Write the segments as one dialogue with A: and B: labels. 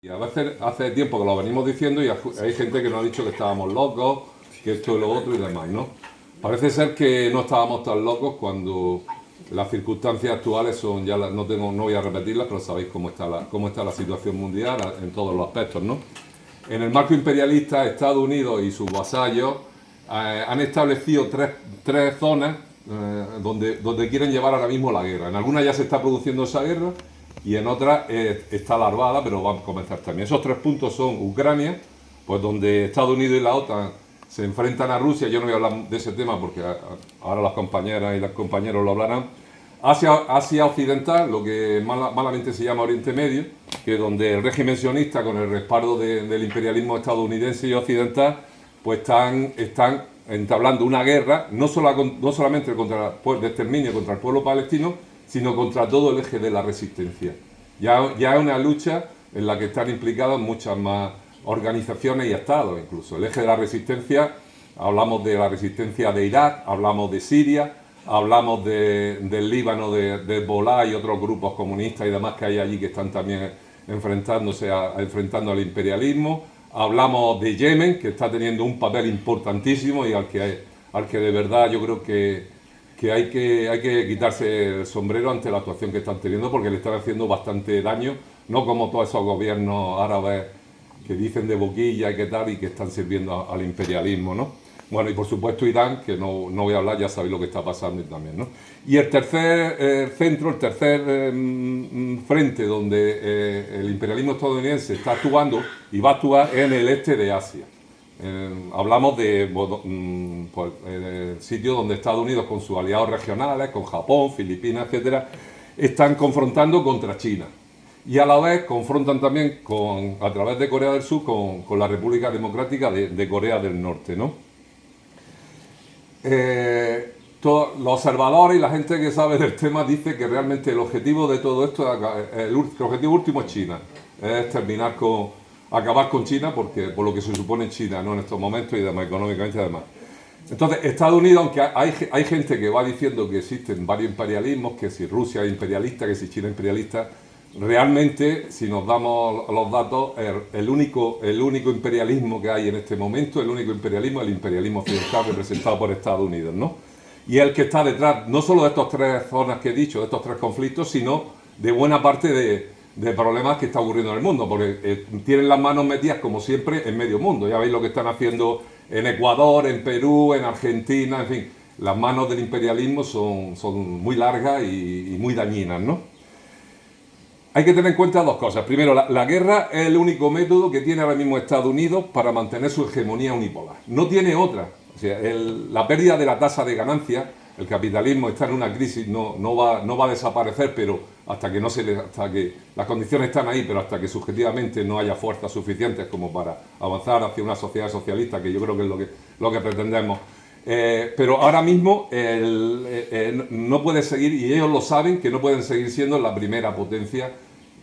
A: Y a veces hace tiempo que lo venimos diciendo y hay gente que nos ha dicho que estábamos locos, que esto y lo otro y demás, ¿no? Parece ser que no estábamos tan locos cuando las circunstancias actuales son, ya no voy a repetirlas, pero sabéis cómo está la situación mundial en todos los aspectos, ¿no? En el marco imperialista, Estados Unidos y sus vasallos han establecido tres zonas donde quieren llevar ahora mismo la guerra. En algunas ya se está produciendo esa guerra y en otras está larvada, pero va a comenzar también. Esos tres puntos son Ucrania, pues donde Estados Unidos y la OTAN se enfrentan a Rusia. Yo no voy a hablar de ese tema porque ahora las compañeras y los compañeros lo hablarán. Asia Occidental, lo que malamente se llama Oriente Medio, que es donde el régimen sionista, con el respaldo del imperialismo estadounidense y occidental, pues están entablando una guerra, no solamente de exterminio contra el pueblo palestino, sino contra todo el eje de la resistencia. Ya es una lucha en la que están implicadas muchas más organizaciones y estados, incluso. El eje de la resistencia, hablamos de la resistencia de Irak, hablamos de Siria, hablamos del Líbano, de Hezbollah y otros grupos comunistas y demás que hay allí que están también enfrentando al imperialismo. Hablamos de Yemen, que está teniendo un papel importantísimo y al que de verdad yo creo que hay que quitarse el sombrero ante la actuación que están teniendo, porque le están haciendo bastante daño, no como todos esos gobiernos árabes que dicen de boquilla y que tal y que están sirviendo al imperialismo, ¿no? Bueno, y por supuesto Irán, que no voy a hablar, ya sabéis lo que está pasando también, ¿no? Y el tercer centro, el tercer frente donde el imperialismo estadounidense está actuando y va a actuar es en el este de Asia. Hablamos de pues, sitios donde Estados Unidos con sus aliados regionales, con Japón, Filipinas, etcétera, están confrontando contra China. Y a la vez confrontan también a través de Corea del Sur con la República Democrática de Corea del Norte, ¿no? Los observadores y la gente que sabe del tema dice que realmente el objetivo de todo esto, el objetivo último es China, es acabar con China, porque por lo que se supone en China, ¿no? En estos momentos y demás, económicamente además. Entonces, Estados Unidos, aunque hay gente que va diciendo que existen varios imperialismos, que si Rusia es imperialista, que si China es imperialista, realmente, si nos damos los datos, el único imperialismo que hay en este momento, el único imperialismo es el imperialismo occidental representado por Estados Unidos, ¿no? Y el que está detrás, no solo de estas tres zonas que he dicho, de estos tres conflictos, sino de buena parte de problemas que está ocurriendo en el mundo, porque tienen las manos metidas, como siempre, en medio mundo. Ya veis lo que están haciendo en Ecuador, en Perú, en Argentina, en fin. Las manos del imperialismo son muy largas y muy dañinas, ¿no? Hay que tener en cuenta dos cosas. Primero, la guerra es el único método que tiene ahora mismo Estados Unidos para mantener su hegemonía unipolar. No tiene otra. O sea, la pérdida de la tasa de ganancia, el capitalismo está en una crisis, no va a desaparecer, pero hasta que las condiciones están ahí, pero hasta que subjetivamente no haya fuerzas suficientes como para avanzar hacia una sociedad socialista, que yo creo que es lo que pretendemos. Pero ahora mismo no puede seguir, y ellos lo saben, que no pueden seguir siendo la primera potencia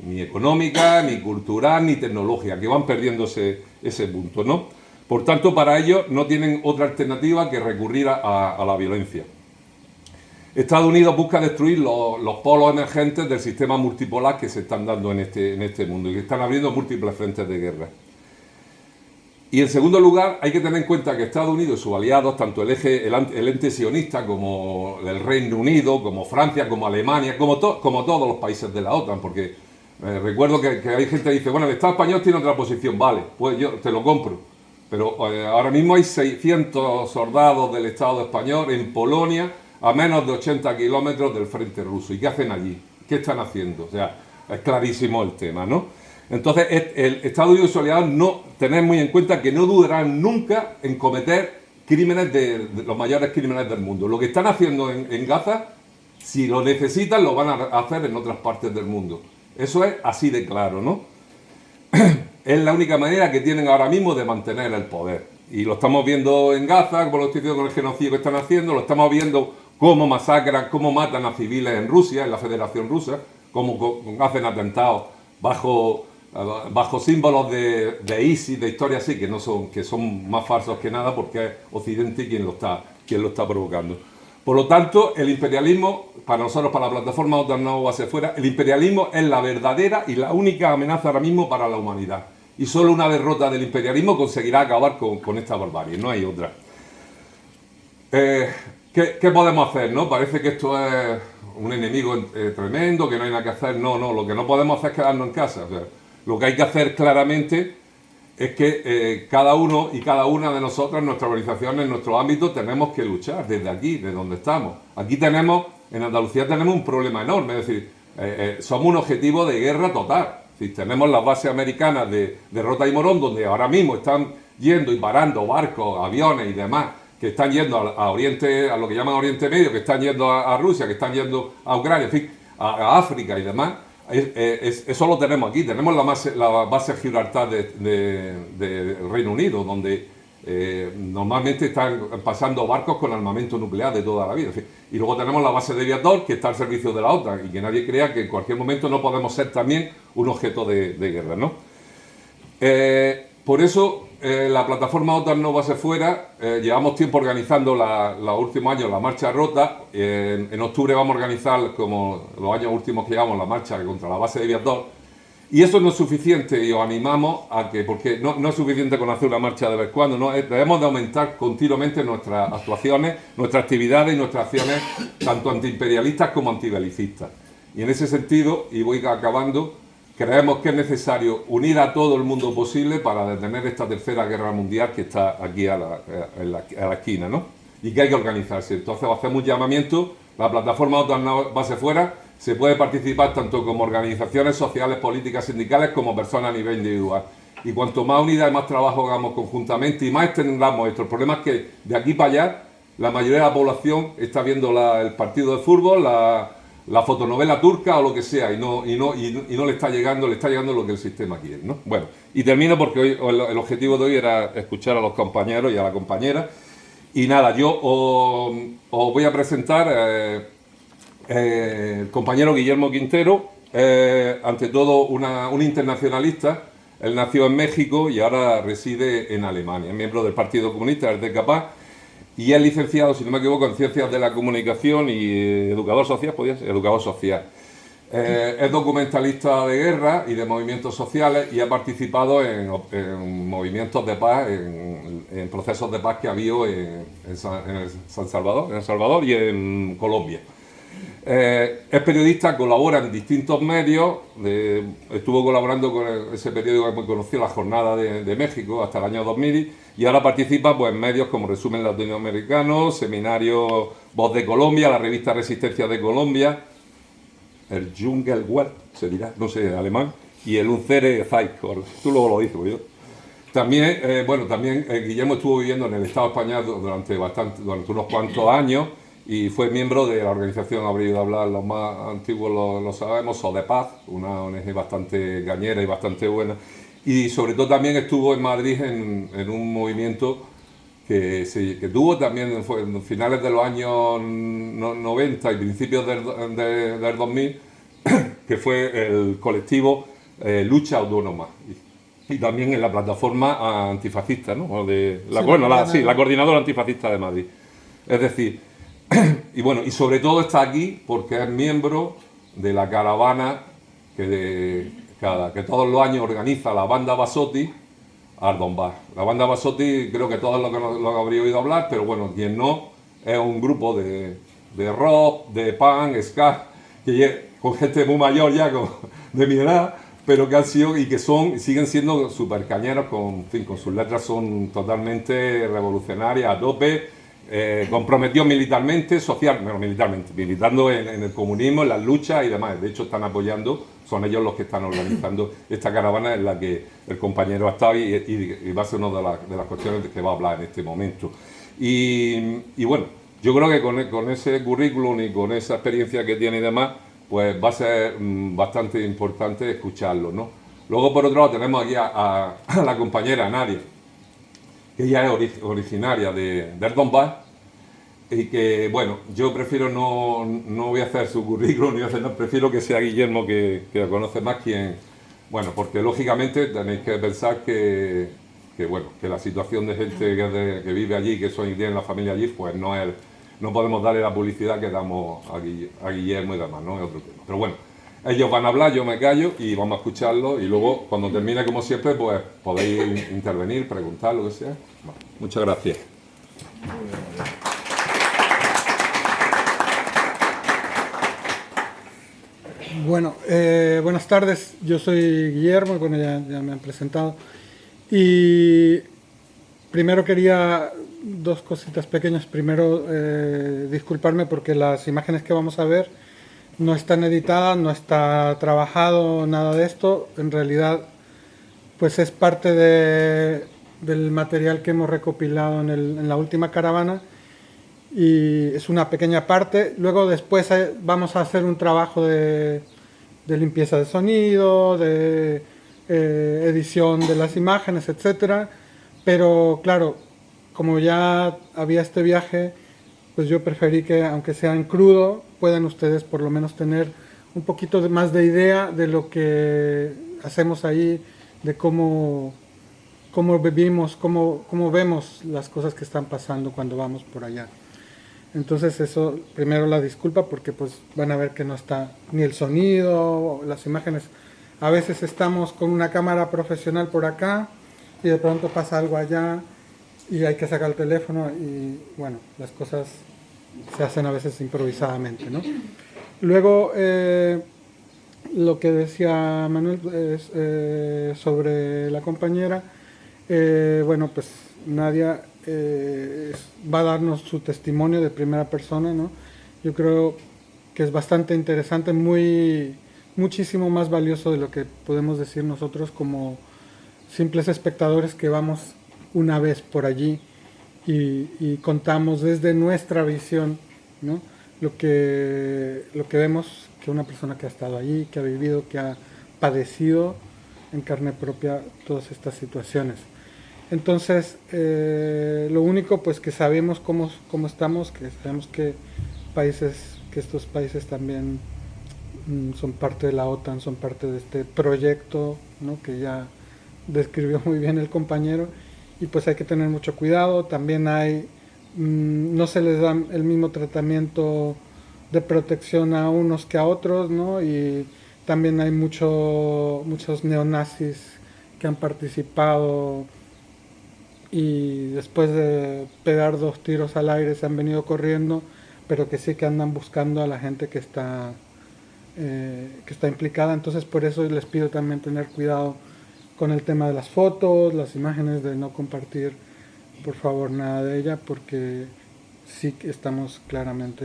A: ni económica, ni cultural, ni tecnológica, que van perdiéndose ese punto, ¿no? Por tanto, para ellos no tienen otra alternativa que recurrir a la violencia. Estados Unidos busca destruir los polos emergentes del sistema multipolar que se están dando en este mundo y que están abriendo múltiples frentes de guerra. Y en segundo lugar, hay que tener en cuenta que Estados Unidos y sus aliados, tanto el ente sionista como el Reino Unido, como Francia, como Alemania, como todos los países de la OTAN, porque recuerdo que hay gente que dice, bueno, el Estado español tiene otra posición, vale, pues yo te lo compro. Pero ahora mismo hay 600 soldados del Estado español en Polonia a menos de 80 kilómetros del frente ruso. ¿Y qué hacen allí? ¿Qué están haciendo? O sea, es clarísimo el tema, ¿no? Entonces, el Estados Unidos y sus aliados tener muy en cuenta que no dudarán nunca en cometer crímenes de los mayores crímenes del mundo. Lo que están haciendo en Gaza, si lo necesitan, lo van a hacer en otras partes del mundo. Eso es así de claro, ¿no? Es la única manera que tienen ahora mismo de mantener el poder. Y lo estamos viendo en Gaza, como lo estoy diciendo con el genocidio que están haciendo, lo estamos viendo cómo masacran, cómo matan a civiles en Rusia, en la Federación Rusa, cómo hacen atentados bajo símbolos de ISIS, de historia así, que son más falsos que nada, porque es Occidente quien lo está provocando. Por lo tanto, el imperialismo, para nosotros, para la plataforma OTAN no base fuera, el imperialismo es la verdadera y la única amenaza ahora mismo para la humanidad. Y solo una derrota del imperialismo conseguirá acabar con esta barbarie, no hay otra. ¿Qué podemos hacer? ¿No? Parece que esto es un enemigo tremendo, que no hay nada que hacer. No, lo que no podemos hacer es quedarnos en casa. O sea, lo que hay que hacer claramente es que cada uno y cada una de nosotros, nuestras organizaciones, en nuestro ámbito, tenemos que luchar desde aquí, de donde estamos. Aquí en Andalucía tenemos un problema enorme, es decir, somos un objetivo de guerra total. Es decir, tenemos las bases americanas de Rota y Morón, donde ahora mismo están yendo y parando barcos, aviones y demás, que están yendo a Oriente, a lo que llaman Oriente Medio, que están yendo a Rusia, que están yendo a Ucrania, en fin, a África y demás. Eso lo tenemos aquí. Tenemos la base Gibraltar de Reino Unido, donde normalmente están pasando barcos con armamento nuclear de toda la vida. En fin, y luego tenemos la base de Viator, que está al servicio de la OTAN, y que nadie crea que en cualquier momento no podemos ser también un objeto de guerra, ¿no? Por eso la plataforma OTAN no base fuera, llevamos tiempo organizando los últimos años la marcha Rota. En octubre vamos a organizar, como los años últimos que llevamos, la marcha contra la base de Viator. Y eso no es suficiente y os animamos a que, porque no es suficiente con hacer una marcha de vez en cuando, ¿no? Debemos de aumentar continuamente nuestras actuaciones, nuestras actividades y nuestras acciones, tanto antiimperialistas como antibelicistas. Y en ese sentido, y voy acabando, creemos que es necesario unir a todo el mundo posible para detener esta tercera guerra mundial que está aquí a la esquina, ¿no? Y que hay que organizarse. Entonces hacemos un llamamiento, la plataforma OTAN no base fuera, se puede participar tanto como organizaciones sociales, políticas, sindicales, como personas a nivel individual. Y cuanto más unidad y más trabajo hagamos conjuntamente y más extendamos esto. El problema es que de aquí para allá la mayoría de la población está viendo el partido de fútbol, la fotonovela turca o lo que sea, y no le está llegando lo que el sistema quiere, ¿no? Bueno, y termino porque hoy el objetivo de hoy era escuchar a los compañeros y a la compañera. Y nada, yo os voy a presentar el compañero Guillermo Quintero, ante todo un internacionalista. Él nació en México y ahora reside en Alemania, es miembro del Partido Comunista, del DKP, y es licenciado, si no me equivoco, en Ciencias de la Comunicación y educador social, ¿podría ser? Educador social. Es documentalista de guerra y de movimientos sociales y ha participado en movimientos de paz, en procesos de paz que ha habido en El Salvador y en Colombia. Es periodista, colabora en distintos medios, estuvo colaborando con ese periódico que es muy conocido, La Jornada de México, hasta el año 2000, y ahora participa pues, en medios como Resumen Latinoamericano, Seminario Voz de Colombia, la revista Resistencia de Colombia, el Jungelwelt, se dirá, no sé, en alemán, y el Unsere Zeitung, tú luego lo dices, yo. También, Guillermo estuvo viviendo en el Estado español durante unos cuantos años, y fue miembro de la organización, habría oído hablar, los más antiguos lo sabemos, Sodepaz, una ONG bastante cañera y bastante buena. Y sobre todo también estuvo en Madrid en un movimiento que tuvo también en finales de los años 90 y principios del 2000, que fue el colectivo Lucha Autónoma. Y también en la plataforma antifascista, ¿no? La Coordinadora Antifascista de Madrid. Es decir, y bueno, y sobre todo está aquí porque es miembro de la caravana que todos los años organiza la banda Basotti al Donbass. La banda Basotti creo que todos lo habría oído hablar, pero bueno, quien no, es un grupo de rock, de punk, ska, con gente muy mayor ya, de mi edad, pero que han sido y que siguen siendo súper cañeros, con sus letras son totalmente revolucionarias, a tope. Comprometidos militarmente, militando en el comunismo, en las luchas y demás. De hecho, están apoyando, son ellos los que están organizando esta caravana en la que el compañero ha estado y va a ser una de las cuestiones de que va a hablar en este momento. Y bueno, yo creo que con ese currículum y con esa experiencia que tiene y demás, pues va a ser bastante importante escucharlo, ¿no? Luego, por otro lado, tenemos aquí a la compañera Nadia, que ella es originaria del Donbass, y que, bueno, yo prefiero no voy a hacer su currículum, prefiero que sea Guillermo, que lo conoce más, bueno, porque lógicamente tenéis que pensar que la situación de gente que vive allí, que tiene la familia allí, pues no es no podemos darle la publicidad que damos a Guillermo y demás, ¿no? Es otro tema. Pero bueno, ellos van a hablar, yo me callo y vamos a escucharlo y luego cuando termine, como siempre, pues podéis intervenir, preguntar, lo que sea. Bueno, muchas gracias.
B: Bueno, buenas tardes, yo soy Guillermo, bueno, ya me han presentado. Y primero quería dos cositas pequeñas. Primero, disculparme porque las imágenes que vamos a ver no están editadas, no está trabajado, nada de esto. En realidad, pues es parte del material que hemos recopilado en la última caravana y es una pequeña parte. Luego después vamos a hacer un trabajo de limpieza de sonido, de edición de las imágenes, etcétera. Pero claro, como ya había este viaje, pues yo preferí que, aunque sea en crudo, puedan ustedes por lo menos tener un poquito más de idea de lo que hacemos ahí, de cómo vivimos, cómo vemos las cosas que están pasando cuando vamos por allá. Entonces eso, primero la disculpa porque pues van a ver que no está ni el sonido, las imágenes. A veces estamos con una cámara profesional por acá y de pronto pasa algo allá y hay que sacar el teléfono y bueno, las cosas se hacen a veces improvisadamente, ¿no? Luego, lo que decía Manuel es, sobre la compañera, bueno, pues Nadia va a darnos su testimonio de primera persona, ¿no? Yo creo que es bastante interesante, muchísimo más valioso de lo que podemos decir nosotros como simples espectadores que vamos una vez por allí y contamos desde nuestra visión, ¿no? Lo que vemos que una persona que ha estado allí, que ha vivido, que ha padecido en carne propia todas estas situaciones. Entonces, lo único pues que sabemos cómo estamos, que sabemos que estos países también son parte de la OTAN, son parte de este proyecto, ¿no? Que ya describió muy bien el compañero, y pues hay que tener mucho cuidado. También no se les da el mismo tratamiento de protección a unos que a otros, ¿no? Y también hay muchos neonazis que han participado y después de pegar 2 tiros al aire se han venido corriendo, pero que sí que andan buscando a la gente que está implicada. Entonces por eso les pido también tener cuidado con el tema de las fotos, las imágenes, de no compartir por favor nada de ella, porque sí que estamos claramente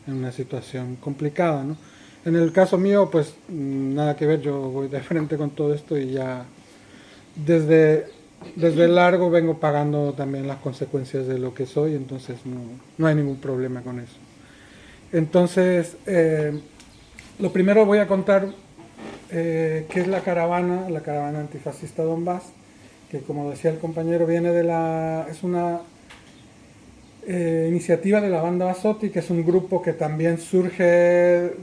B: en una situación complicada, ¿no? En el caso mío, pues nada que ver, yo voy de frente con todo esto y ya desde largo vengo pagando también las consecuencias de lo que soy, entonces no hay ningún problema con eso. Entonces, lo primero voy a contar qué es la caravana antifascista Donbass, que como decía el compañero es una iniciativa de la banda Basotti, que es un grupo que también surge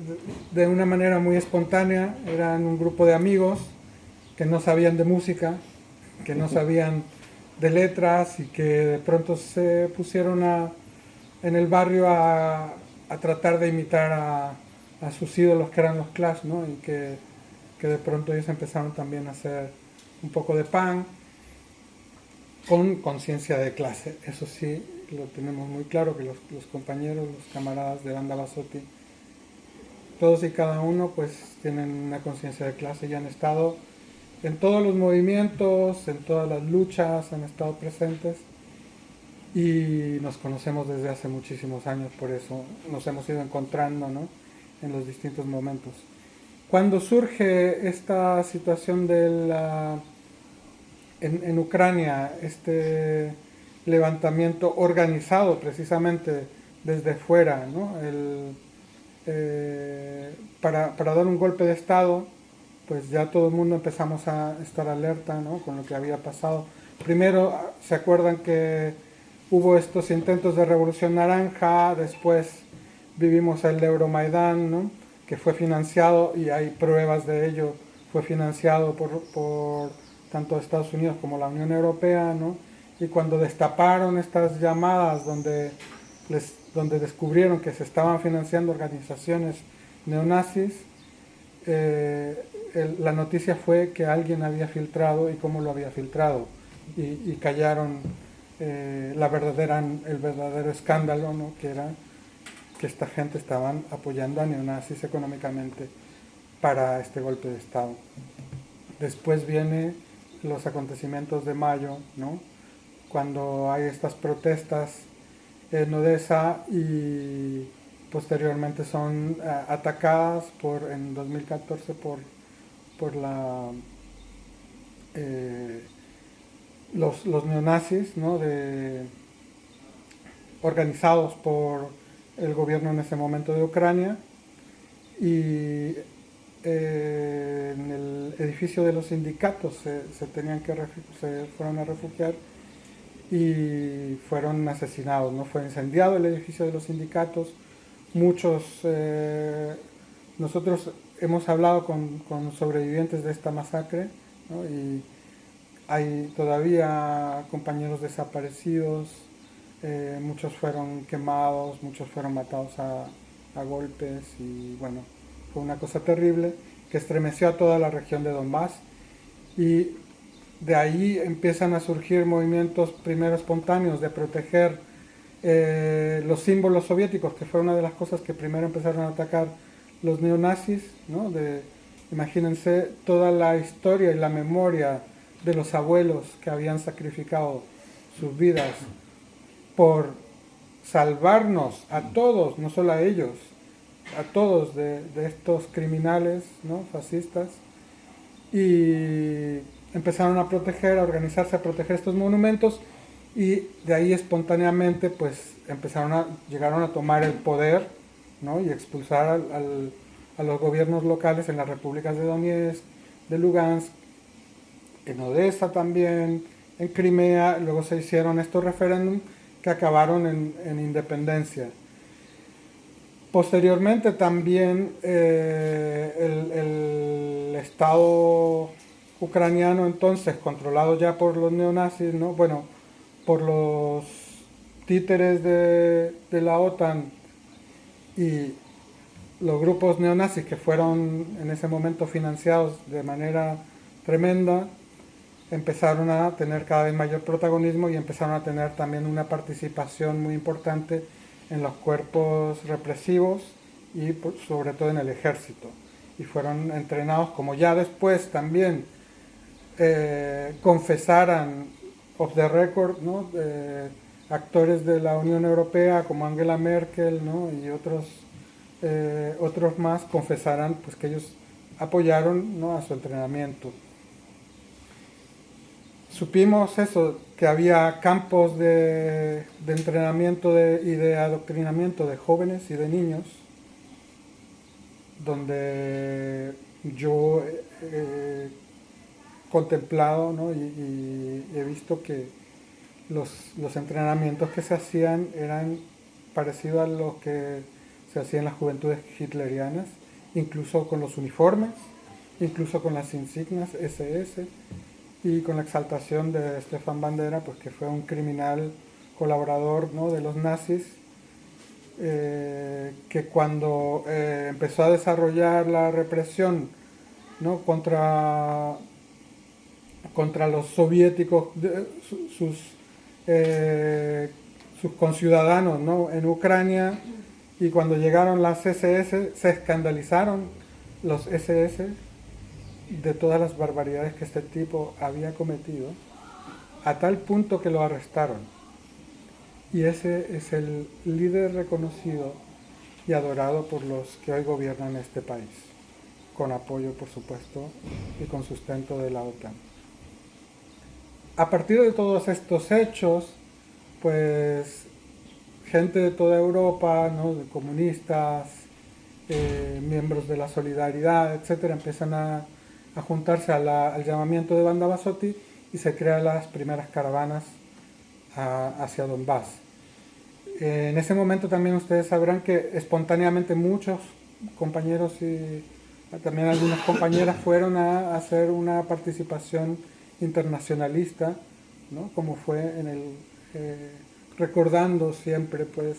B: de una manera muy espontánea. Eran un grupo de amigos que no sabían de música, que no sabían de letras y que de pronto se pusieron en el barrio a tratar de imitar a sus ídolos, que eran los Clash, ¿no? Y que de pronto ellos empezaron también a hacer un poco de punk con conciencia de clase. Eso sí, lo tenemos muy claro, que los compañeros, los camaradas de banda Basotti, todos y cada uno pues tienen una conciencia de clase y han estado en todos los movimientos, en todas las luchas, han estado presentes y nos conocemos desde hace muchísimos años, por eso nos hemos ido encontrando, ¿no? En los distintos momentos. Cuando surge esta situación en Ucrania, este levantamiento organizado precisamente desde fuera, ¿no? Para dar un golpe de Estado, pues ya todo el mundo empezamos a estar alerta, ¿no? Con lo que había pasado. Primero, ¿se acuerdan que hubo estos intentos de revolución naranja? Después vivimos el Euromaidán, ¿no? Que fue financiado, y hay pruebas de ello, fue financiado por tanto Estados Unidos como la Unión Europea, ¿no? Y cuando destaparon estas llamadas donde les donde descubrieron que se estaban financiando organizaciones neonazis, la noticia fue que alguien había filtrado y cómo lo había filtrado, y callaron el verdadero escándalo, ¿no? Que era que esta gente estaban apoyando a neonazis económicamente para este golpe de Estado. Después vienen los acontecimientos de mayo, ¿no? Cuando hay estas protestas en Odessa y posteriormente son atacadas en 2014 por los neonazis, ¿no? Organizados por el gobierno en ese momento de Ucrania, y en el edificio de los sindicatos se fueron a refugiar y fueron asesinados, ¿no? Fue incendiado el edificio de los sindicatos. Nosotros hemos hablado con sobrevivientes de esta masacre, ¿no? Y hay todavía compañeros desaparecidos, muchos fueron quemados, muchos fueron matados a golpes, y bueno, fue una cosa terrible que estremeció a toda la región de Donbass, y de ahí empiezan a surgir movimientos primero espontáneos de proteger los símbolos soviéticos, que fue una de las cosas que primero empezaron a atacar los neonazis, ¿no? Imagínense toda la historia y la memoria de los abuelos que habían sacrificado sus vidas por salvarnos a todos, no solo a ellos, a todos de estos criminales, ¿no? Fascistas, y empezaron a proteger, a organizarse, a proteger estos monumentos, y de ahí espontáneamente pues llegaron a tomar el poder, ¿no? Y expulsar a los gobiernos locales en las repúblicas de Donetsk, de Lugansk, en Odessa también, en Crimea. Luego se hicieron estos referéndums que acabaron en independencia. Posteriormente también el Estado ucraniano, entonces controlado ya por los neonazis, ¿no? Bueno, por los títeres de la OTAN y los grupos neonazis que fueron en ese momento financiados de manera tremenda, empezaron a tener cada vez mayor protagonismo y empezaron a tener también una participación muy importante en los cuerpos represivos y sobre todo en el ejército. Y fueron entrenados, como ya después también confesaran off the record, ¿no? Actores de la Unión Europea como Angela Merkel, ¿no? Y otros más confesaran pues, que ellos apoyaron, ¿no? A su entrenamiento. Supimos eso, que había campos de entrenamiento y de adoctrinamiento de jóvenes y de niños, donde yo he contemplado, ¿no? y he visto que los entrenamientos que se hacían eran parecidos a los que se hacían en las juventudes hitlerianas, incluso con los uniformes, incluso con las insignias SS, y con la exaltación de Stefan Bandera, pues que fue un criminal colaborador, ¿no? De los nazis, que cuando empezó a desarrollar la represión, ¿no? contra los soviéticos, sus conciudadanos, ¿no? En Ucrania, y cuando llegaron las SS se escandalizaron los SS de todas las barbaridades que este tipo había cometido, a tal punto que lo arrestaron. Y ese es el líder reconocido y adorado por los que hoy gobiernan este país, con apoyo, por supuesto, y con sustento de la OTAN. A partir de todos estos hechos, pues gente de toda Europa, ¿no? De comunistas, miembros de la Solidaridad, etcétera, empiezan a juntarse al llamamiento de Banda Basotty, y se crean las primeras caravanas hacia Donbass. En ese momento también ustedes sabrán que espontáneamente muchos compañeros y también algunas compañeras fueron a hacer una participación internacionalista, ¿no? Como fue recordando siempre pues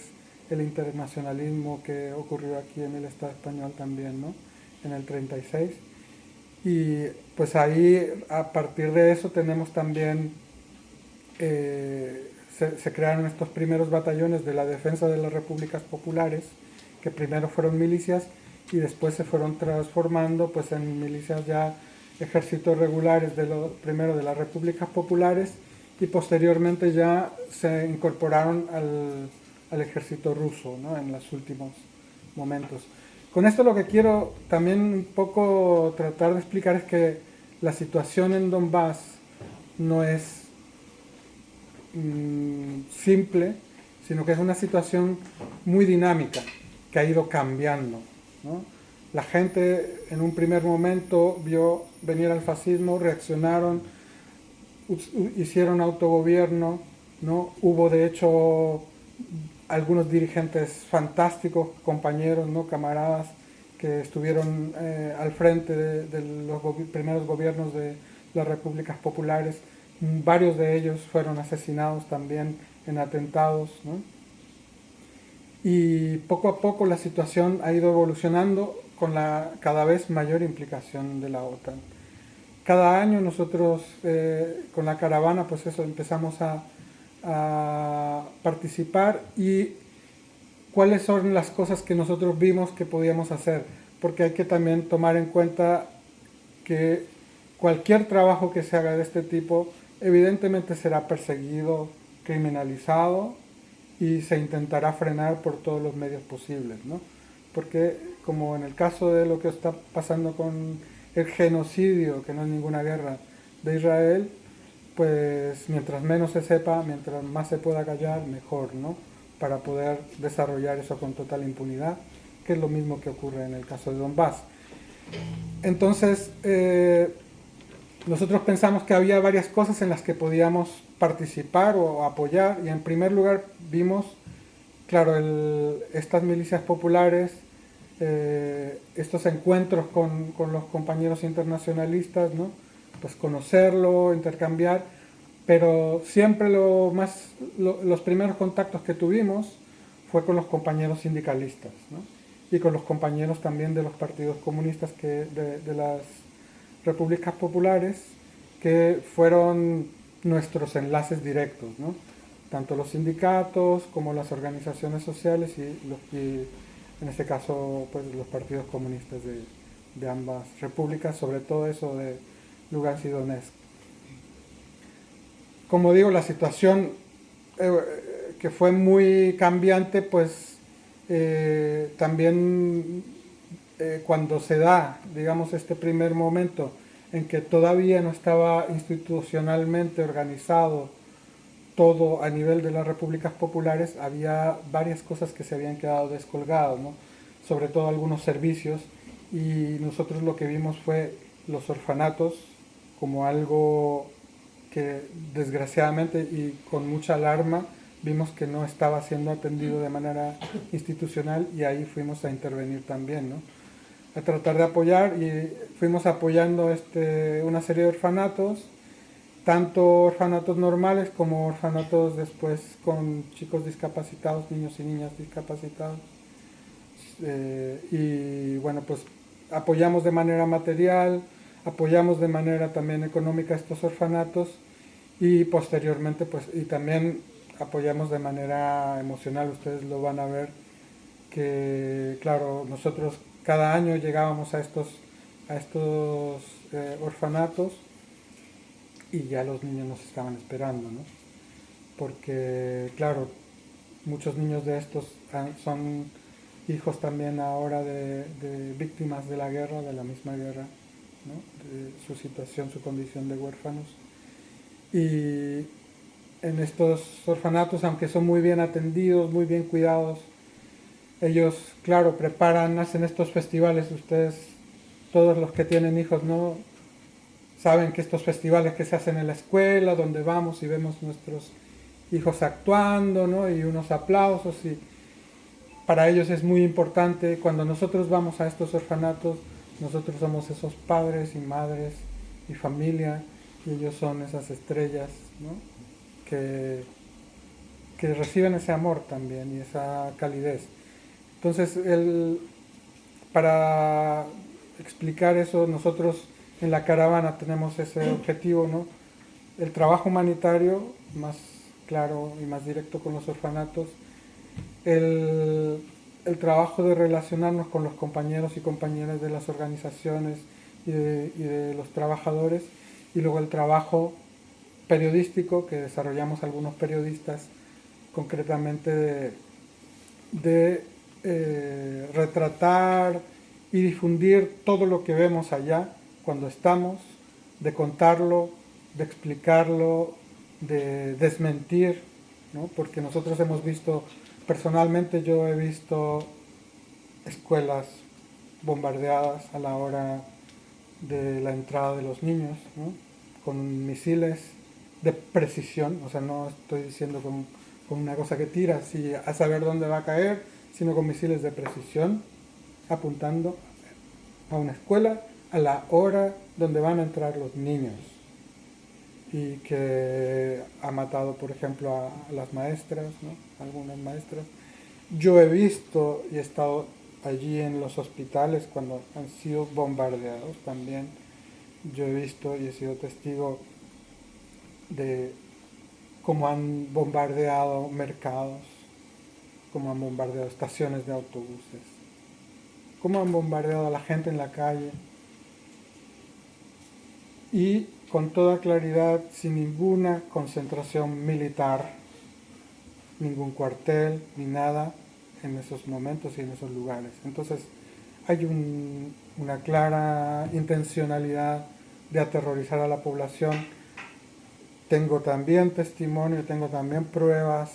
B: el internacionalismo que ocurrió aquí en el Estado español también, ¿no? En el 36. Y pues ahí, a partir de eso, tenemos también, se crearon estos primeros batallones de la defensa de las repúblicas populares, que primero fueron milicias y después se fueron transformando pues en milicias ya ejércitos regulares primero de las repúblicas populares y posteriormente ya se incorporaron al ejército ruso, ¿no? En los últimos momentos. Con esto lo que quiero también un poco tratar de explicar es que la situación en Donbass no es simple, sino que es una situación muy dinámica que ha ido cambiando, ¿no? La gente en un primer momento vio venir al fascismo, reaccionaron, hicieron autogobierno, ¿no? Hubo de hecho algunos dirigentes fantásticos, compañeros, ¿no? Camaradas que estuvieron al frente de los primeros gobiernos de las repúblicas populares. Varios de ellos fueron asesinados también en atentados, ¿no? Y poco a poco la situación ha ido evolucionando con la cada vez mayor implicación de la OTAN. Cada año nosotros con la caravana pues eso empezamos a participar y cuáles son las cosas que nosotros vimos que podíamos hacer, porque hay que también tomar en cuenta que cualquier trabajo que se haga de este tipo evidentemente será perseguido, criminalizado y se intentará frenar por todos los medios posibles, ¿no? Porque como en el caso de lo que está pasando con el genocidio, que no es ninguna guerra, de Israel, pues mientras menos se sepa, mientras más se pueda callar, mejor, ¿no? Para poder desarrollar eso con total impunidad, que es lo mismo que ocurre en el caso de Donbass. Entonces, nosotros pensamos que había varias cosas en las que podíamos participar o apoyar, y en primer lugar vimos, claro, estas milicias populares, estos encuentros con los compañeros internacionalistas, ¿no? Pues conocerlo, intercambiar, pero siempre los primeros contactos que tuvimos fue con los compañeros sindicalistas, ¿no? Y con los compañeros también de los partidos comunistas de las repúblicas populares, que fueron nuestros enlaces directos, ¿no? Tanto los sindicatos como las organizaciones sociales y en este caso pues los partidos comunistas de ambas repúblicas, sobre todo eso de Lugansk y Donetsk. Como digo, la situación que fue muy cambiante, pues también cuando se da, digamos, este primer momento en que todavía no estaba institucionalmente organizado todo a nivel de las repúblicas populares, había varias cosas que se habían quedado descolgadas, ¿no? Sobre todo algunos servicios, y nosotros lo que vimos fue los orfanatos como algo que desgraciadamente y con mucha alarma vimos que no estaba siendo atendido de manera institucional, y ahí fuimos a intervenir también, ¿no? A tratar de apoyar, y fuimos apoyando una serie de orfanatos, tanto orfanatos normales como orfanatos después con chicos discapacitados, niños y niñas discapacitados. Y bueno, pues apoyamos de manera material, apoyamos de manera también económica estos orfanatos, y posteriormente pues y también apoyamos de manera emocional. Ustedes lo van a ver que claro, nosotros cada año llegábamos a estos orfanatos, y ya los niños nos estaban esperando, ¿no? Porque claro, muchos niños de estos son hijos también ahora de víctimas de la guerra, de la misma guerra, ¿no? De su situación, su condición de huérfanos. Y en estos orfanatos, aunque son muy bien atendidos, muy bien cuidados, ellos, claro, hacen estos festivales. Ustedes, todos los que tienen hijos, ¿no? Saben que estos festivales que se hacen en la escuela, donde vamos y vemos nuestros hijos actuando, ¿no? Y unos aplausos, y para ellos es muy importante. Cuando nosotros vamos a estos orfanatos, nosotros somos esos padres y madres y familia, y ellos son esas estrellas, ¿no? Que que reciben ese amor también y esa calidez. Entonces, para explicar eso, nosotros en la caravana tenemos ese objetivo, ¿no? El trabajo humanitario, más claro y más directo con los orfanatos, el trabajo de relacionarnos con los compañeros y compañeras de las organizaciones y de los trabajadores, y luego el trabajo periodístico que desarrollamos algunos periodistas, concretamente de retratar y difundir todo lo que vemos allá cuando estamos, de contarlo, de explicarlo, de desmentir, ¿no? Porque nosotros hemos visto, personalmente yo he visto escuelas bombardeadas a la hora de la entrada de los niños, ¿no? Con misiles de precisión, o sea, no estoy diciendo con una cosa que tiras y a saber dónde va a caer, sino con misiles de precisión apuntando a una escuela a la hora donde van a entrar los niños, y que ha matado, por ejemplo, a las maestras, ¿no? Algunas maestras. Yo he visto y he estado allí en los hospitales cuando han sido bombardeados también. Yo he visto y he sido testigo de cómo han bombardeado mercados, cómo han bombardeado estaciones de autobuses, cómo han bombardeado a la gente en la calle, y con toda claridad, sin ninguna concentración militar, ningún cuartel, ni nada en esos momentos y en esos lugares. Entonces hay una clara intencionalidad de aterrorizar a la población. Tengo también testimonio, tengo también pruebas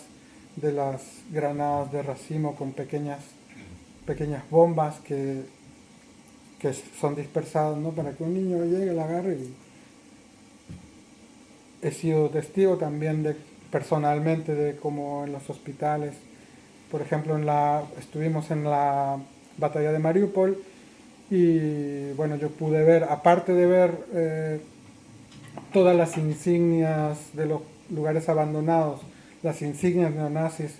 B: de las granadas de racimo con pequeñas bombas que son dispersadas, ¿no? Para que un niño llegue, la agarre. Y he sido testigo también personalmente de cómo en los hospitales, por ejemplo, estuvimos en la batalla de Mariupol, y bueno, yo pude ver, aparte de ver todas las insignias de los lugares abandonados, las insignias neonazis,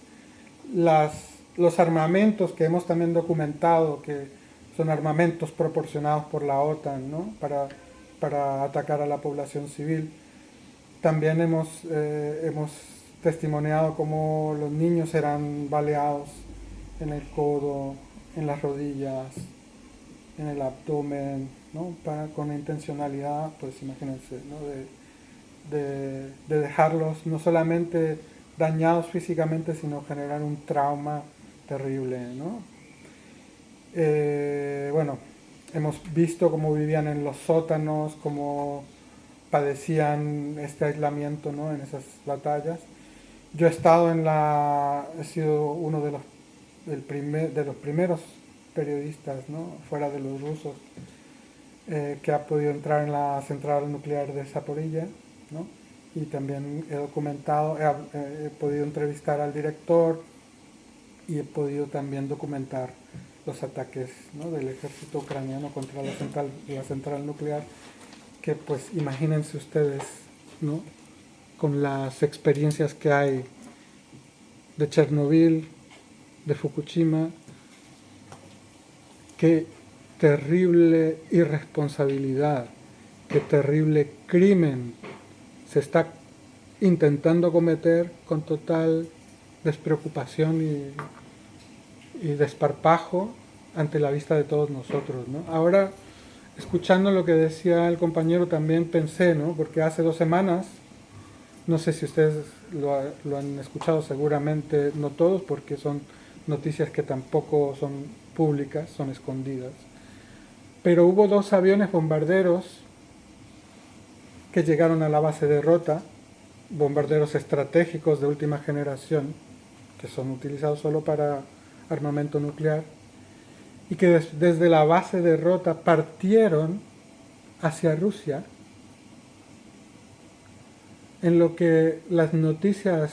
B: los armamentos que hemos también documentado, que son armamentos proporcionados por la OTAN, ¿no? Para atacar a la población civil. También hemos testimoniado cómo los niños eran baleados en el codo, en las rodillas, en el abdomen, ¿no? Con intencionalidad, pues imagínense, ¿no? De dejarlos no solamente dañados físicamente, sino generar un trauma terrible, ¿no? Bueno, hemos visto cómo vivían en los sótanos, cómo padecían este aislamiento, ¿no? En esas batallas. Yo he sido uno de los primeros periodistas, ¿no? Fuera de los rusos, que ha podido entrar en la central nuclear de Zaporilla, ¿no? Y también he documentado, he podido entrevistar al director, y he podido también documentar los ataques, ¿no? Del ejército ucraniano contra la central nuclear, que pues imagínense ustedes, ¿no? Con las experiencias que hay de Chernobyl, de Fukushima, qué terrible irresponsabilidad, qué terrible crimen se está intentando cometer con total despreocupación y desparpajo ante la vista de todos nosotros, ¿no? Ahora, escuchando lo que decía el compañero, también pensé, ¿no? Porque hace 2 semanas, no sé si ustedes lo han escuchado, seguramente no todos, porque son noticias que tampoco son públicas, son escondidas, pero hubo 2 aviones bombarderos que llegaron a la base de Rota, bombarderos estratégicos de última generación, que son utilizados solo para armamento nuclear, y que desde la base de Rota partieron hacia Rusia, en lo que las noticias,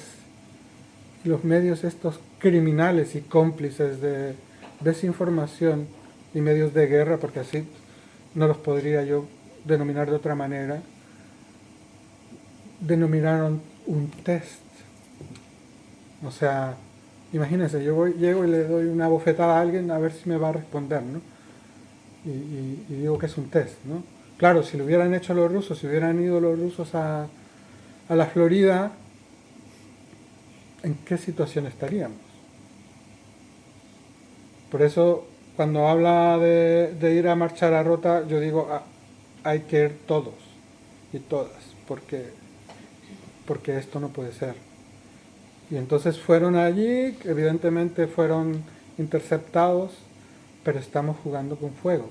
B: los medios estos criminales y cómplices de desinformación y medios de guerra, porque así no los podría yo denominar de otra manera, denominaron un test. O sea, imagínense, llego y le doy una bofetada a alguien a ver si me va a responder, ¿no? Y digo que es un test, ¿no? Claro, si lo hubieran hecho los rusos, si hubieran ido los rusos a la Florida, ¿en qué situación estaríamos? Por eso, cuando habla de ir a marchar a Rota, yo digo, hay que ir todos y todas, porque esto no puede ser. Y entonces fueron allí, evidentemente fueron interceptados, pero estamos jugando con fuego.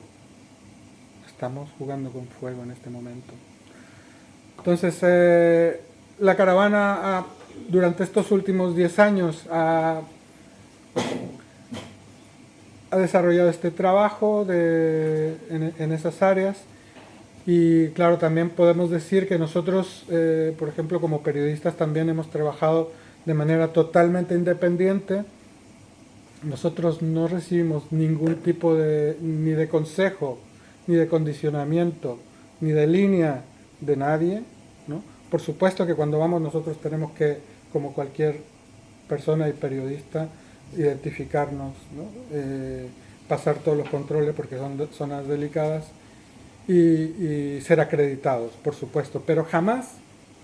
B: Estamos jugando con fuego en este momento. Entonces, la caravana durante estos últimos 10 años ha desarrollado este trabajo en esas áreas. Y claro, también podemos decir que nosotros, por ejemplo, como periodistas también hemos trabajado de manera totalmente independiente. Nosotros no recibimos ningún tipo ni de consejo, ni de condicionamiento, ni de línea de nadie, ¿no? Por supuesto que cuando vamos nosotros tenemos que, como cualquier persona y periodista, identificarnos, ¿no? Pasar todos los controles porque son zonas delicadas y ser acreditados, por supuesto. Pero jamás,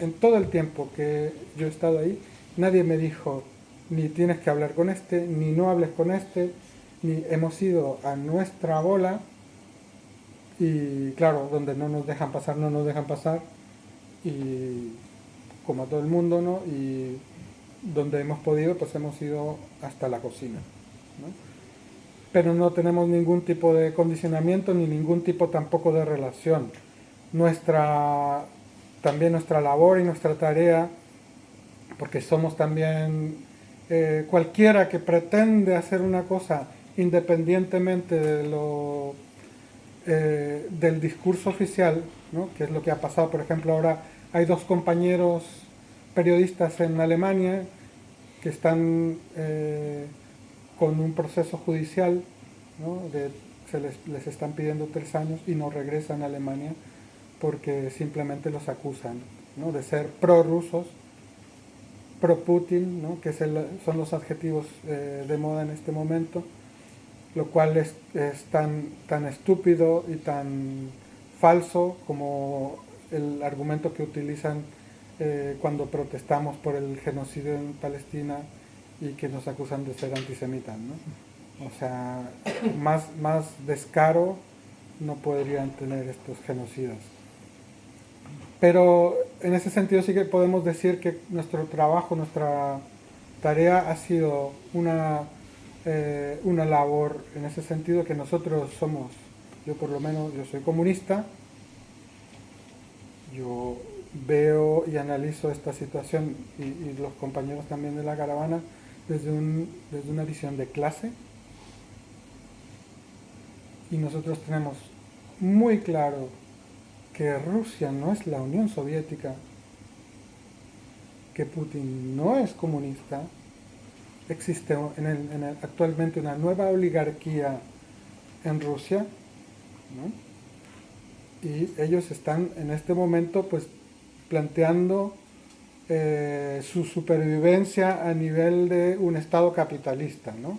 B: en todo el tiempo que yo he estado ahí, nadie me dijo, ni tienes que hablar con este, ni no hables con este, ni hemos ido a nuestra bola y claro, donde no nos dejan pasar, no nos dejan pasar y como a todo el mundo, ¿no? Y donde hemos podido, pues hemos ido hasta la cocina, ¿no? Pero no tenemos ningún tipo de condicionamiento ni ningún tipo tampoco de relación. También nuestra labor y nuestra tarea, porque somos también cualquiera que pretende hacer una cosa independientemente del discurso oficial, ¿no? Que es lo que ha pasado. Por ejemplo, ahora hay dos compañeros periodistas en Alemania que están con un proceso judicial, ¿no? Les están pidiendo 3 años y no regresan a Alemania porque simplemente los acusan, ¿no? De ser prorrusos, pro-Putin, ¿no? Que son los adjetivos de moda en este momento, lo cual es tan estúpido y tan falso como el argumento que utilizan cuando protestamos por el genocidio en Palestina y que nos acusan de ser antisemitas, ¿no? O sea, más descaro no podrían tener estos genocidas. Pero en ese sentido sí que podemos decir que nuestro trabajo, nuestra tarea ha sido una labor en ese sentido que nosotros somos, yo por lo menos, yo soy comunista, yo veo y analizo esta situación y los compañeros también de la caravana desde una visión de clase y nosotros tenemos muy claro que Rusia no es la Unión Soviética, que Putin no es comunista, existe actualmente una nueva oligarquía en Rusia, ¿no? Y ellos están en este momento pues planteando su supervivencia a nivel de un Estado capitalista, ¿no?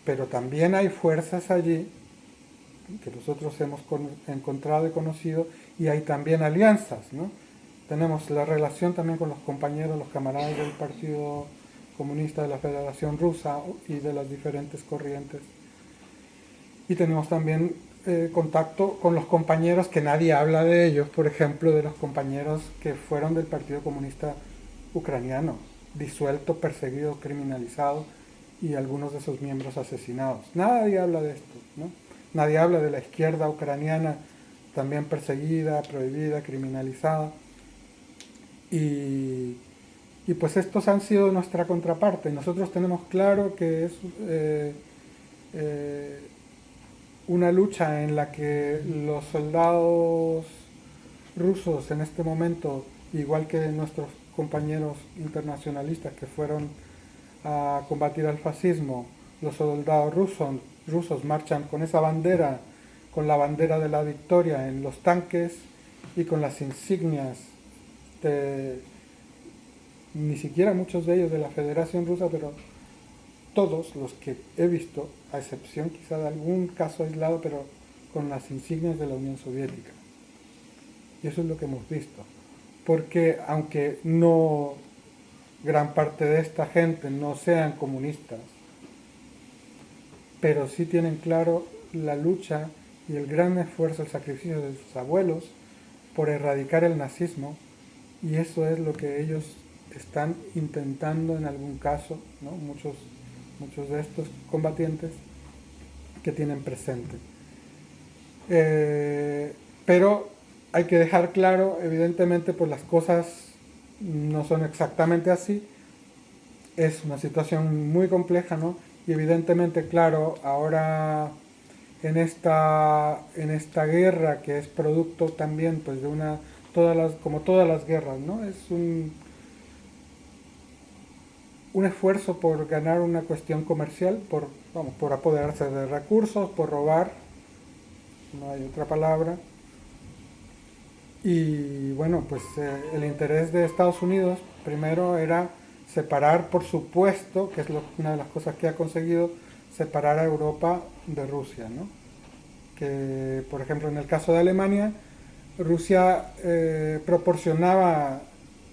B: Pero también hay fuerzas allí que nosotros hemos encontrado y conocido y hay también alianzas, ¿no? Tenemos la relación también con los compañeros, los camaradas del Partido Comunista de la Federación Rusa y de las diferentes corrientes. Y tenemos también contacto con los compañeros que nadie habla de ellos, por ejemplo, de los compañeros que fueron del Partido Comunista Ucraniano, disuelto, perseguido, criminalizado y algunos de sus miembros asesinados. Nadie habla de esto, ¿no? Nadie habla de la izquierda ucraniana también perseguida, prohibida, criminalizada. Y pues estos han sido nuestra contraparte. Nosotros tenemos claro que es una lucha en la que los soldados rusos en este momento, igual que nuestros compañeros internacionalistas que fueron a combatir al fascismo, los soldados rusos marchan con esa bandera, con la bandera de la victoria en los tanques y con las insignias ni siquiera muchos de ellos de la Federación Rusa, pero todos los que he visto, a excepción quizá de algún caso aislado, pero con las insignias de la Unión Soviética. Y eso es lo que hemos visto. Porque aunque no gran parte de esta gente no sean comunistas, pero sí tienen claro la lucha y el gran esfuerzo, el sacrificio de sus abuelos por erradicar el nazismo, y eso es lo que ellos están intentando en algún caso, ¿no? Muchos de estos combatientes que tienen presente. Pero hay que dejar claro, evidentemente, pues las cosas no son exactamente así. Es una situación muy compleja, ¿no? Y evidentemente, claro, ahora en esta guerra que es producto también, pues de como todas las guerras, ¿no? Es un esfuerzo por ganar una cuestión comercial, por apoderarse de recursos, por robar, no hay otra palabra. Y bueno, pues el interés de Estados Unidos primero era separar, por supuesto, que es una de las cosas que ha conseguido, separar a Europa de Rusia, ¿no? Que, por ejemplo, en el caso de Alemania, Rusia proporcionaba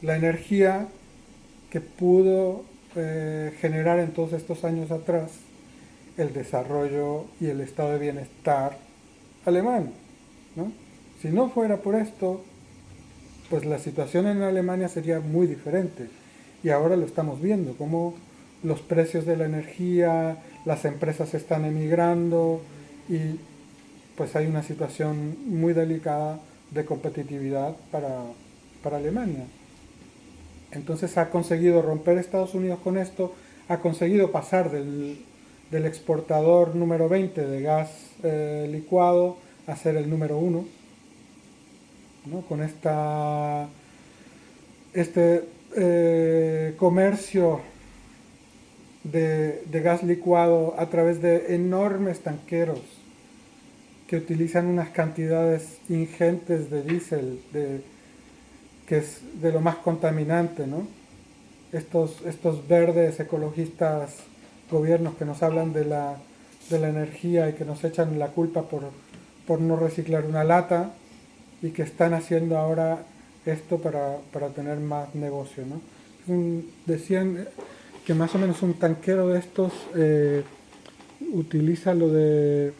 B: la energía que pudo generar en todos estos años atrás el desarrollo y el estado de bienestar alemán, ¿no? Si no fuera por esto, pues la situación en Alemania sería muy diferente. Y ahora lo estamos viendo, cómo los precios de la energía, las empresas están emigrando y pues hay una situación muy delicada de competitividad para Alemania. Entonces ha conseguido romper Estados Unidos con esto, ha conseguido pasar del exportador número 20 de gas licuado a ser el número 1, ¿no? Con este comercio de gas licuado a través de enormes tanqueros que utilizan unas cantidades ingentes de diésel, que es de lo más contaminante, ¿no? Estos verdes ecologistas gobiernos que nos hablan de la energía y que nos echan la culpa por no reciclar una lata y que están haciendo ahora esto para tener más negocio, ¿no? Decían que más o menos un tanquero de estos utiliza lo de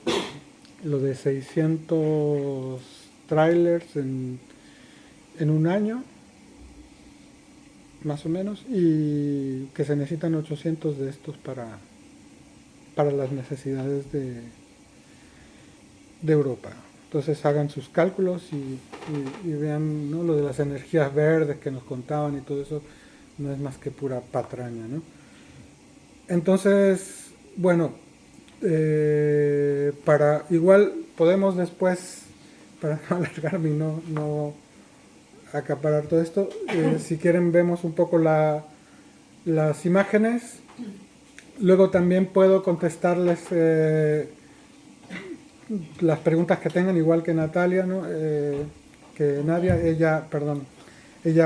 B: 600 trailers en un año, más o menos, y que se necesitan 800 de estos para las necesidades de Europa. Entonces hagan sus cálculos y vean, ¿no? Lo de las energías verdes que nos contaban y todo eso no es más que pura patraña, ¿no? Entonces, bueno, igual podemos después, para no alargarme y no acaparar todo esto, si quieren vemos un poco las imágenes. Luego también puedo contestarles las preguntas que tengan, igual que Natalia, ¿no? Que Nadia, ella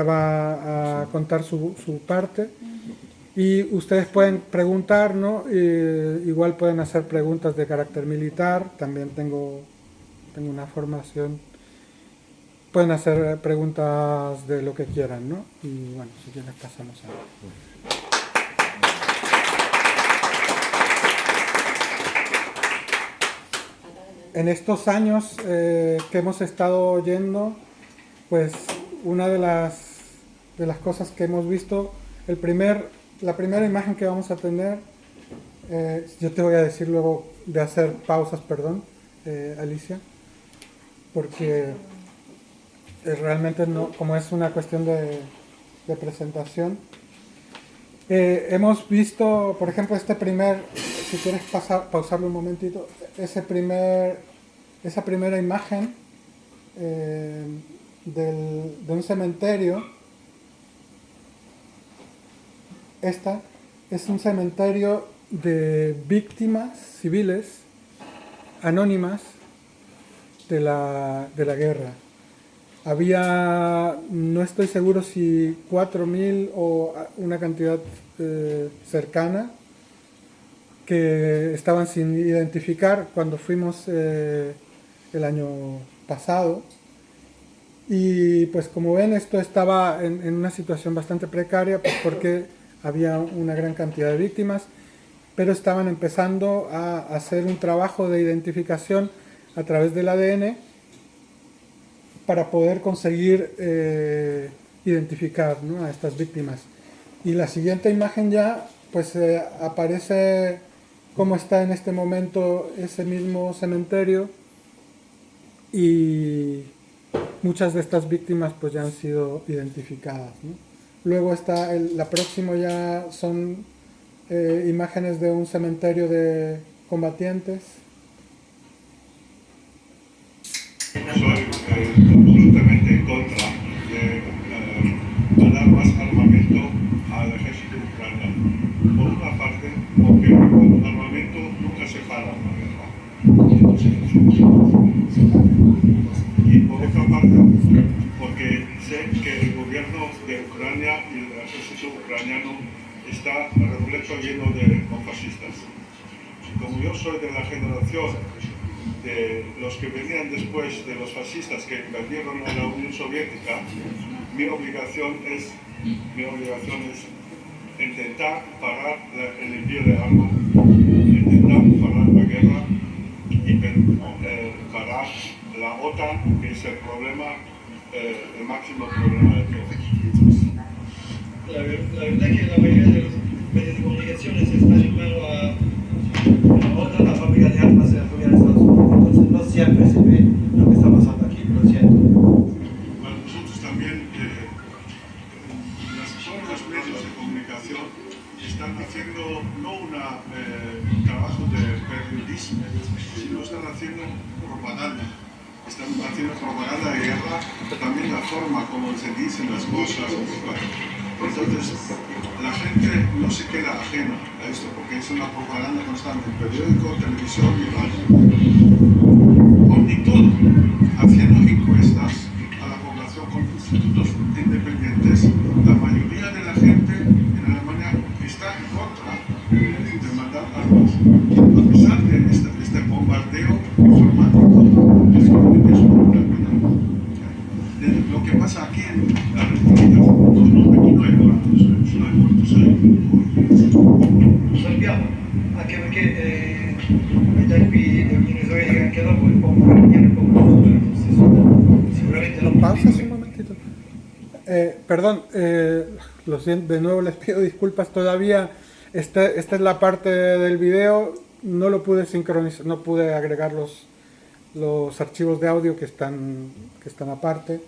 B: va a contar su parte. Y ustedes pueden preguntar, ¿no? Igual pueden hacer preguntas de carácter militar, también tengo una formación. Pueden hacer preguntas de lo que quieran, ¿no? Y bueno, si quieren pasamos a... En estos años que hemos estado oyendo, pues una de las cosas que hemos visto, la primera imagen que vamos a tener, yo te voy a decir luego de hacer pausas, perdón, Alicia, porque realmente no, como es una cuestión de presentación. Hemos visto, por ejemplo, si quieres pausarlo un momentito, esa primera imagen de un cementerio. Esta es un cementerio de víctimas civiles anónimas de la guerra. Había, no estoy seguro si 4.000 o una cantidad cercana que estaban sin identificar cuando fuimos el año pasado. Y pues como ven, esto estaba en una situación bastante precaria, pues porque había una gran cantidad de víctimas, pero estaban empezando a hacer un trabajo de identificación a través del ADN para poder conseguir identificar, ¿no?, a estas víctimas. Y la siguiente imagen ya pues aparece cómo está en este momento ese mismo cementerio, y muchas de estas víctimas pues ya han sido identificadas, ¿no? Luego está la próxima, ya son imágenes de un cementerio de combatientes.
C: Soy absolutamente en contra de dar más armamento al ejército ucraniano. Por una parte, porque con armamento nunca se para una guerra. Y por otra parte, porque sé que el gobierno de Ucrania y el ejército ucraniano está repleto lleno de fascistas. Como yo soy de la generación de los que venían después de los fascistas que invadieron a la Unión Soviética, mi obligación es intentar parar el envío de armas, intentar parar la guerra y parar la OTAN, que es el problema, el máximo problema de todos.
D: La verdad que la mayoría de los medios de comunicación están llamados a otra, la fábrica de armas en la fábrica de Estados Unidos. Entonces no siempre se ve lo que está pasando aquí, lo siento.
C: Bueno, nosotros también, todos los medios de comunicación están haciendo no un trabajo de periodismo, sino están haciendo propaganda. Están haciendo propaganda de guerra, también la forma como se dicen las cosas. Entonces, la gente no se queda ajena a esto, porque es una propaganda constante, periódico, televisión y radio. Omnitud, haciendo encuestas a la población con institutos independientes, la mayoría de la gente en Alemania está en contra de mandar armas. A pesar de este bombardeo informático, es una lo que pasa aquí en la República, no hay muertos, no hay muertos ahí.
D: Sappiamo, anche perché ai tempi dell'Unione Sovietica anche dopo il popolo ucrainiano e il popolo russo sicuramente non
B: ¿Pausas un momentito? Perdón, lo siento, de nuevo les pido disculpas todavía. Esta es la parte del video, no lo pude sincronizar, no pude agregar los archivos de audio que están aparte,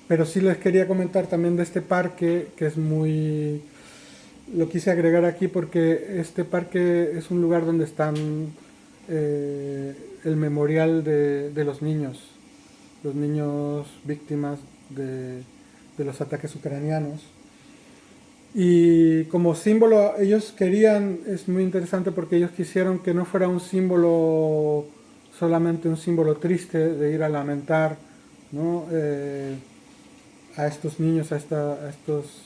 B: pero sí les quería comentar también de este parque, que es muy... Lo quise agregar aquí porque este parque es un lugar donde están el memorial de los niños víctimas de los ataques ucranianos. Y como símbolo, ellos querían, es muy interesante porque ellos quisieron que no fuera un símbolo, solamente un símbolo triste de ir a lamentar, ¿no?, a estos niños, a estos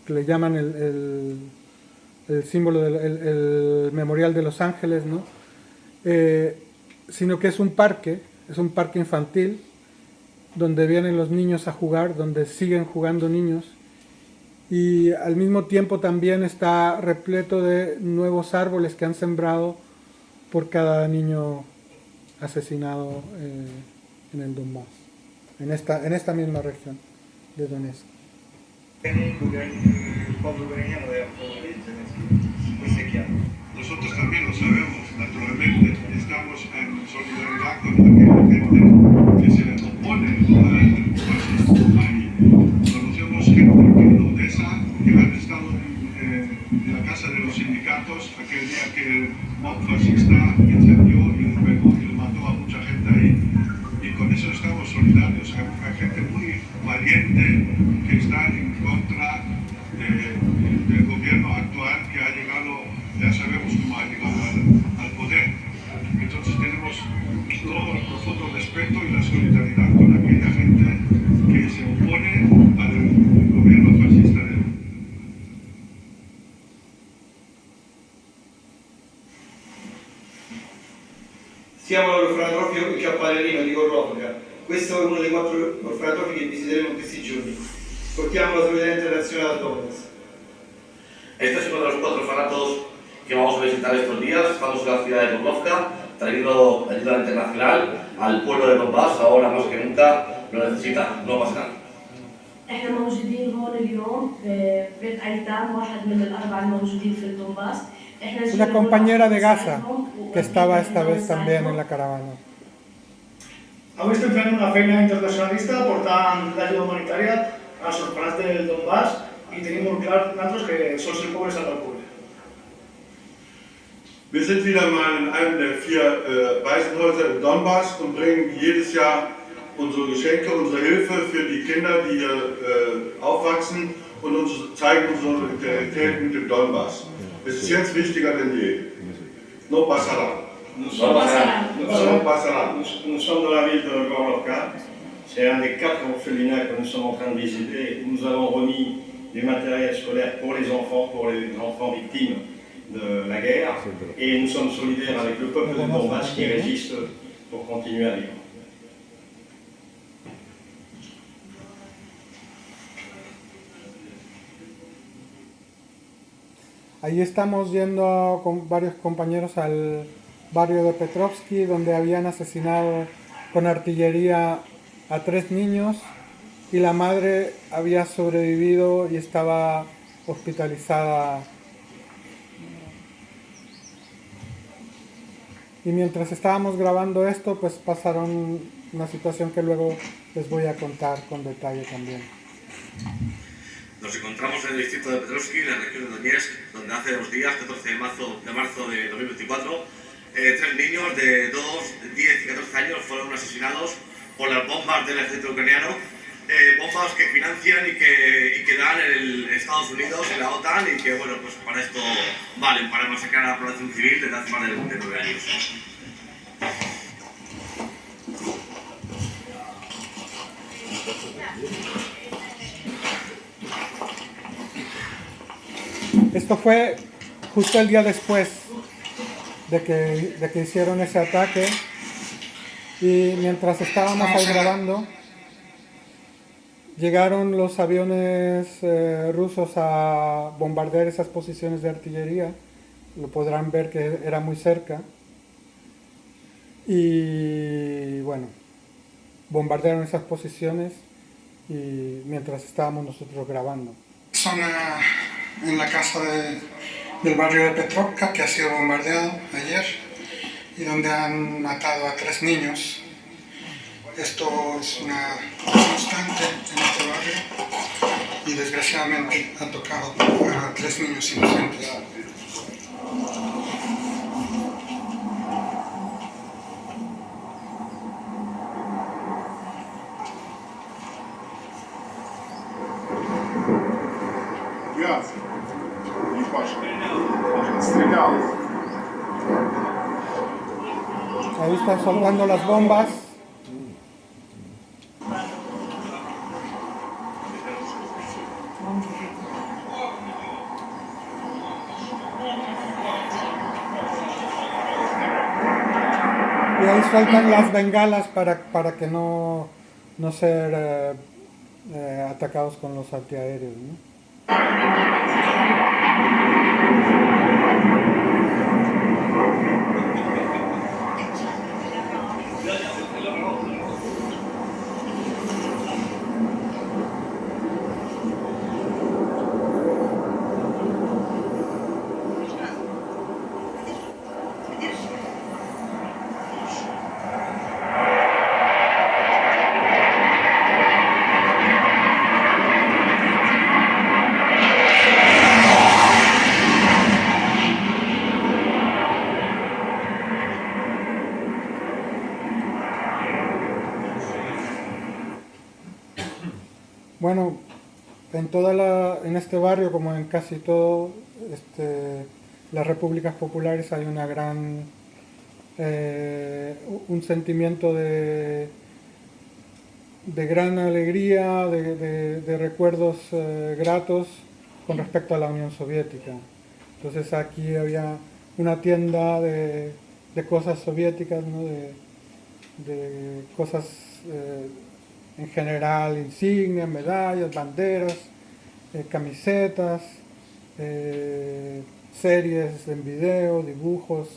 B: que le llaman el símbolo el memorial de los ángeles, ¿no?, sino que es un parque infantil donde vienen los niños a jugar, donde siguen jugando niños, y al mismo tiempo también está repleto de nuevos árboles que han sembrado por cada niño asesinado en el Donbass, en esta misma región de Donetsk.
D: il popolo ucrainiano è a favore di Zelensky, questo è chiaro.
C: Nosotros también lo sabemos, naturalmente, estamos en solidaridad con aquella gente que se le opone al fascismo ahí. Conocemos gente en Odessa que han estado en la casa de los sindicatos aquel día que el mob fascista incendió y mató a mucha gente ahí. Y con eso estamos solidarios. Hay gente muy valiente que está en contra del gobierno actual que ha llegado, ya sabemos cómo ha llegado al poder. Entonces tenemos todo el profundo respeto y la solidaridad con aquella gente que
D: l'orfanotrofio Il Chiapparellino di Corlotica. Questo è uno dei 4 orfanotrofi che visiteremo in questi giorni. Portiamo la solidarietà internazionale a Donbass.
E: Este es uno de los 4 orfanatos que vamos a visitar estos días. Estamos en la ciudad de Pokrovka, trayendo ayuda internacional al pueblo de Donbass. Ahora más que nunca lo necesita, no pasa nada.
F: احنا موجودين هون اليوم ببيت ايتام واحد من الاربعه الموجودين في الدنباس.
B: Una compañera de Gaza que estaba esta vez también en la caravana.
G: Avui estem fent una feina internacionalista portant l'ajuda humanitària als orfenats del Donbass i tenim molt clar nosaltres que sols el poble salva el poble.
C: Wir sind wieder mal in einem der 4 Waisenhäuser im Donbass und bringen jedes Jahr unsere Geschenke, unsere Hilfe für die Kinder, die hier aufwachsen und uns zeigen unsere Solidarität mit dem Donbass. Es ist jetzt wichtiger denn je. No pasará.
D: Nous
E: No pasa nada.
C: No pasará.
D: Nous sommes dans la ville de Gorlovka. C'est un des 4 orphelinats que nous sommes en train de visiter. Nous avons remis du matériel scolaire pour les enfants victimes de la guerre. Et nous sommes solidaires avec le peuple de Donbass qui résiste pour continuer à vivre.
B: Ahí estamos yendo con varios compañeros al barrio de Petrovsky, donde habían asesinado con artillería a 3 niños y la madre había sobrevivido y estaba hospitalizada. Y mientras estábamos grabando esto, pues pasaron una situación que luego les voy a contar con detalle también.
E: Nos encontramos en el distrito de Petrovsky, en la región de Donetsk, donde hace 2 días, 14 de marzo de 2024, 3 niños de 2, 10 y 14 años fueron asesinados por las bombas del ejército ucraniano, bombas que financian y que dan el Estados Unidos y la OTAN y que, bueno, pues para esto valen, para masacrar a la población civil desde hace más de 9 años.
B: Esto fue justo el día después de que hicieron ese ataque y mientras estábamos ahí grabando llegaron los aviones rusos a bombardear esas posiciones de artillería. Lo podrán ver que era muy cerca y bueno, bombardearon esas posiciones y mientras estábamos nosotros grabando.
H: Zona en la casa del barrio de Petrovka que ha sido bombardeado ayer y donde han matado a 3 niños. Esto es una constante en este barrio y desgraciadamente ha tocado a 3 niños inocentes.
B: Ahí están soltando las bombas. Y ahí sueltan las bengalas para que no ser atacados con los antiaéreos, ¿no? Bueno, en este barrio, como en casi todo las repúblicas populares, hay una un sentimiento de gran alegría, de recuerdos gratos con respecto a la Unión Soviética. Entonces aquí había una tienda de cosas soviéticas, ¿no? de cosas en general, insignias, medallas, banderas, camisetas, series en video, dibujos,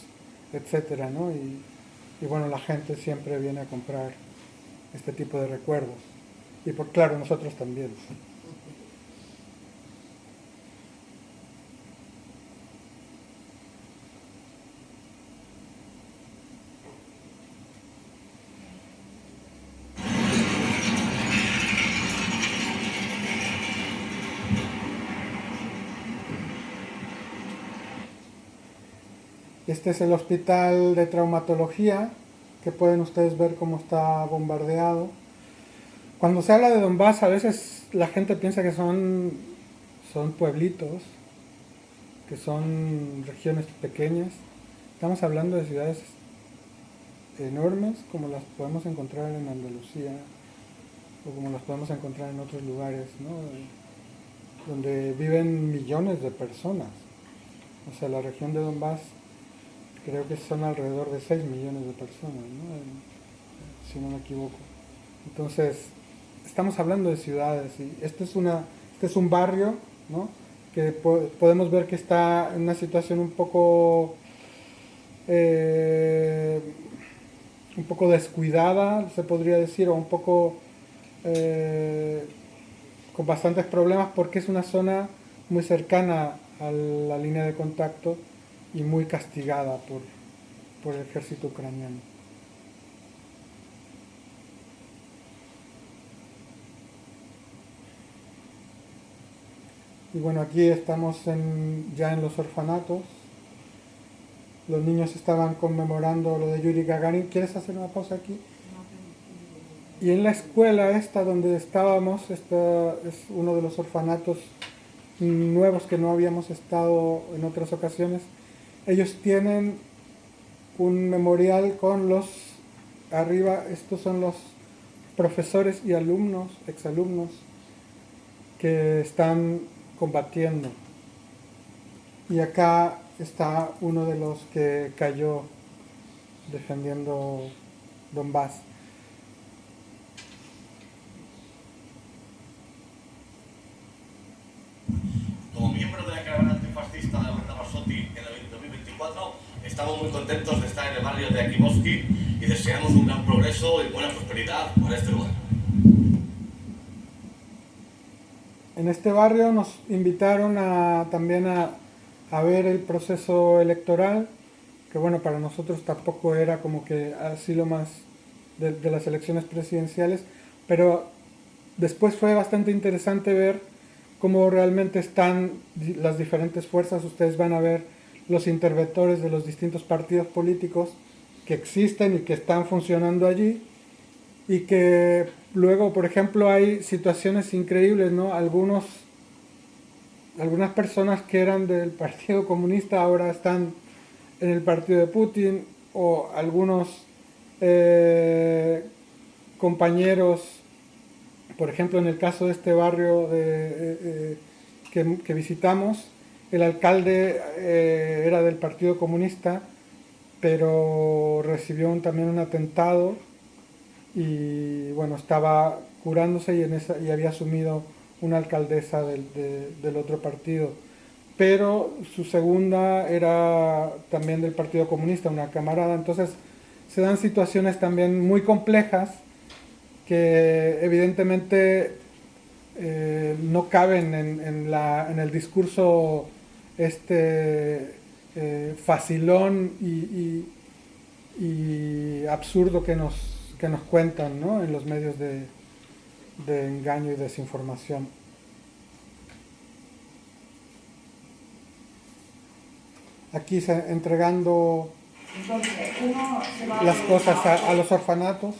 B: etcétera, ¿no? Y bueno, la gente siempre viene a comprar este tipo de recuerdos. Y por claro, nosotros también. Este es el hospital de traumatología, que pueden ustedes ver cómo está bombardeado. Cuando se habla de Donbass, a veces la gente piensa que son pueblitos, que son regiones pequeñas. Estamos hablando de ciudades enormes, como las podemos encontrar en Andalucía, o como las podemos encontrar en otros lugares, ¿no? Donde viven millones de personas. O sea, la región de Donbass creo que son alrededor de 6 millones de personas, ¿no? Si no me equivoco. Entonces, estamos hablando de ciudades y este es un barrio, ¿no? Que podemos ver que está en una situación un poco descuidada, se podría decir, o un poco con bastantes problemas, porque es una zona muy cercana a la línea de contacto y muy castigada por el ejército ucraniano. Y bueno, aquí estamos ya en los orfanatos. Los niños estaban conmemorando lo de Yuri Gagarin. ¿Quieres hacer una pausa aquí? Y en la escuela esta donde estábamos, esta es uno de los orfanatos nuevos que no habíamos estado en otras ocasiones. Ellos tienen un memorial con arriba, estos son los profesores y alumnos, exalumnos, que están combatiendo. Y acá está uno de los que cayó defendiendo Donbass.
E: Como miembro de la caravana antifascista de la Banda Barsotti en el 2024, estamos muy contentos de estar en el barrio de Akivovsky y deseamos un gran progreso y buena prosperidad para este lugar.
B: En este barrio nos invitaron también a ver el proceso electoral, que bueno, para nosotros tampoco era como que así lo más de las elecciones presidenciales, pero después fue bastante interesante ver cómo realmente están las diferentes fuerzas. Ustedes van a ver los interventores de los distintos partidos políticos que existen y que están funcionando allí, y que luego, por ejemplo, hay situaciones increíbles, ¿no? Algunas personas que eran del Partido Comunista ahora están en el partido de Putin, o algunos compañeros, por ejemplo, en el caso de este barrio que visitamos, el alcalde era del Partido Comunista, pero recibió también un atentado y bueno, estaba curándose y había asumido una alcaldesa del otro partido. Pero su segunda era también del Partido Comunista, una camarada. Entonces se dan situaciones también muy complejas que evidentemente no caben en el discurso facilón y absurdo que nos cuentan, ¿no? En los medios de engaño y desinformación. Aquí entregando las cosas a los orfanatos.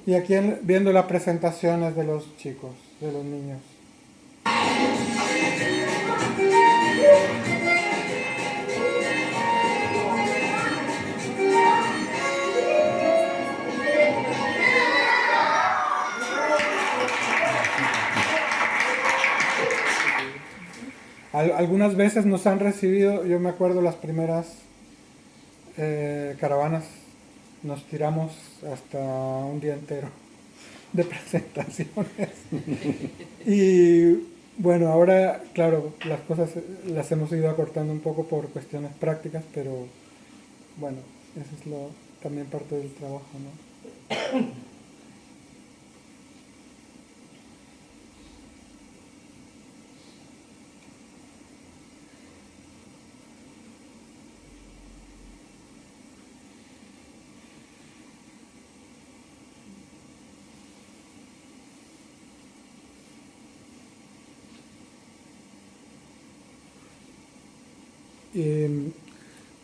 B: Y aquí viendo las presentaciones de los chicos, de los niños. Algunas veces nos han recibido, yo me acuerdo las primeras caravanas, nos tiramos hasta un día entero de presentaciones. Y bueno, ahora, claro, las cosas las hemos ido acortando un poco por cuestiones prácticas, pero bueno, eso es también parte del trabajo, ¿no?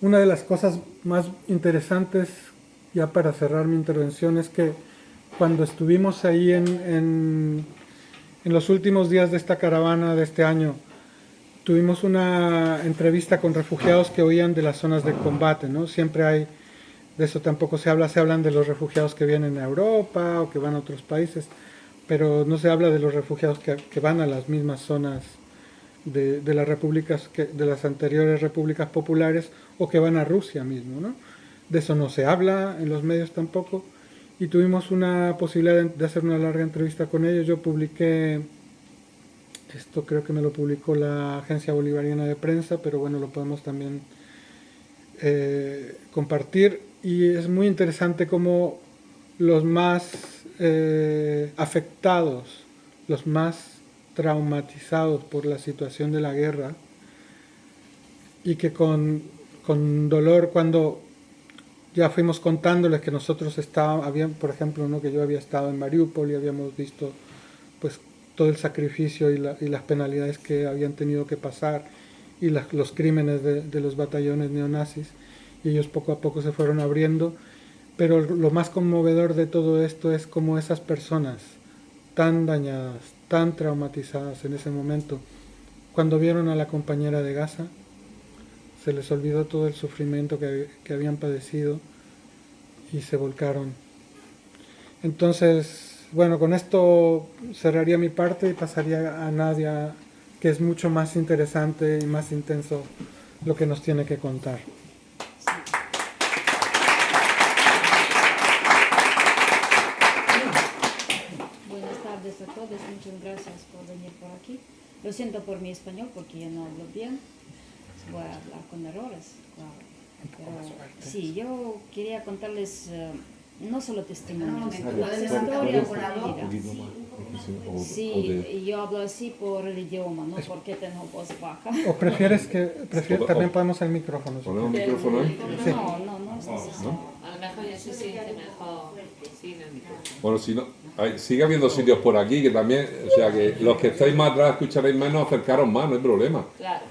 B: Una de las cosas más interesantes, ya para cerrar mi intervención, es que cuando estuvimos ahí en los últimos días de esta caravana de este año, tuvimos una entrevista con refugiados que huían de las zonas de combate, ¿no? Siempre hay, de eso tampoco se hablan de los refugiados que vienen a Europa o que van a otros países, pero no se habla de los refugiados que van a las mismas zonas de las repúblicas, de las anteriores repúblicas populares, o que van a Rusia mismo, ¿no? De eso no se habla en los medios tampoco, y tuvimos una posibilidad de hacer una larga entrevista con ellos. Yo publiqué, esto creo que me lo publicó la Agencia Bolivariana de Prensa, pero bueno, lo podemos también compartir, y es muy interesante cómo los más afectados, los más traumatizados por la situación de la guerra, y que con dolor, cuando ya fuimos contándoles que nosotros por ejemplo, ¿no?, que yo había estado en Mariupol y habíamos visto pues todo el sacrificio y las penalidades que habían tenido que pasar, y los crímenes de los batallones neonazis, y ellos poco a poco se fueron abriendo. Pero lo más conmovedor de todo esto es cómo esas personas tan dañadas, tan traumatizadas en ese momento, cuando vieron a la compañera de Gaza, se les olvidó todo el sufrimiento que habían padecido y se volcaron. Entonces, bueno, con esto cerraría mi parte y pasaría a Nadia, que es mucho más interesante y más intenso lo que nos tiene que contar.
I: A todos, muchas gracias por venir por aquí. Lo siento por mi español porque yo no hablo bien, voy a hablar con errores, claro. Pero sí, yo quería contarles no solo testimonios, historias de la vida. Sí, yo hablo así por el idioma, no porque tengo voz baja.
B: ¿O prefieres también ponemos el micrófono?
A: ¿Ponemos el micrófono ahí?
B: Sí.
I: No es necesario.
J: A lo mejor ya se siente mejor sin el micrófono.
A: Bueno, si no, sigue habiendo sitios por aquí que también, o sea que los que estáis más atrás escucharéis menos, acercaros más, no hay problema.
J: Claro.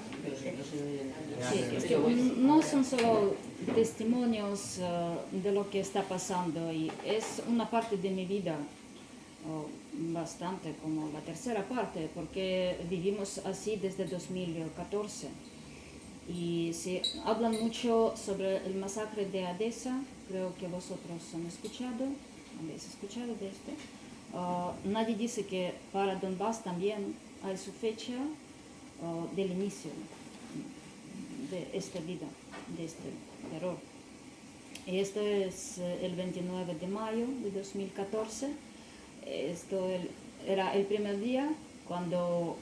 I: Sí, no son solo testimonios de lo que está pasando, y es una parte de mi vida, bastante, como la tercera parte, porque vivimos así desde 2014. Y se hablan mucho sobre el masacre de Odessa, creo que vosotros habéis escuchado de esto. Nadie dice que para Donbass también hay su fecha del inicio de esta vida, de este terror. Y esto es el 29 de mayo de 2014. Esto era el primer día cuando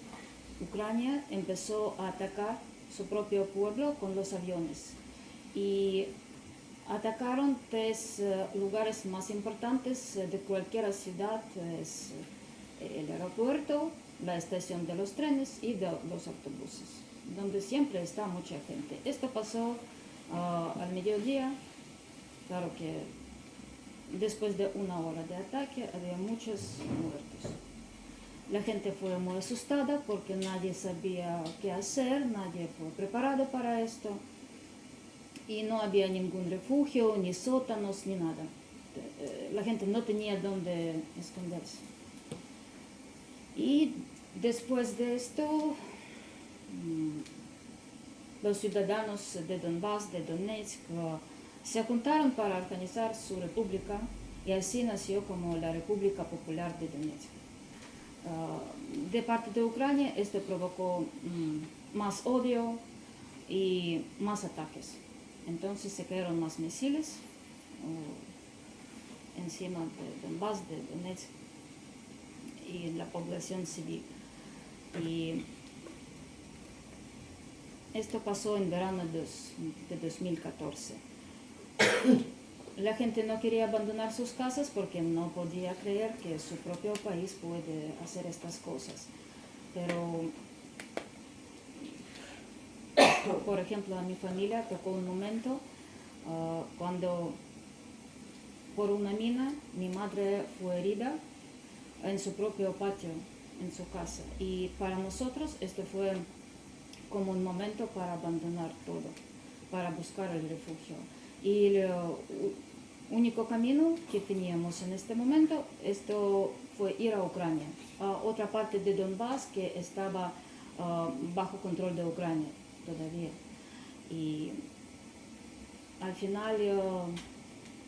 I: Ucrania empezó a atacar su propio pueblo con los aviones. Y atacaron 3 lugares más importantes de cualquier ciudad: es el aeropuerto, la estación de los trenes y de los autobuses, donde siempre está mucha gente. Esto pasó al mediodía. Claro que después de 1 hora de ataque había muchos muertos. La gente fue muy asustada porque nadie sabía qué hacer, nadie fue preparado para esto, y no había ningún refugio, ni sótanos, ni nada. La gente no tenía dónde esconderse. Y después de esto, los ciudadanos de Donbass, de Donetsk, se juntaron para organizar su república, y así nació como la República Popular de Donetsk. De parte de Ucrania esto provocó más odio y más ataques. Entonces se cayeron más misiles encima de Donbass, de Donetsk y la población civil. Y esto pasó en verano de 2014. La gente no quería abandonar sus casas porque no podía creer que su propio país puede hacer estas cosas. Pero, por ejemplo, a mi familia tocó un momento cuando por una mina mi madre fue herida en su propio patio, en su casa. Y para nosotros esto fue como un momento para abandonar todo, para buscar el refugio. Y el único camino que teníamos en este momento, esto fue ir a Ucrania, a otra parte de Donbass que estaba bajo control de Ucrania todavía. Y al final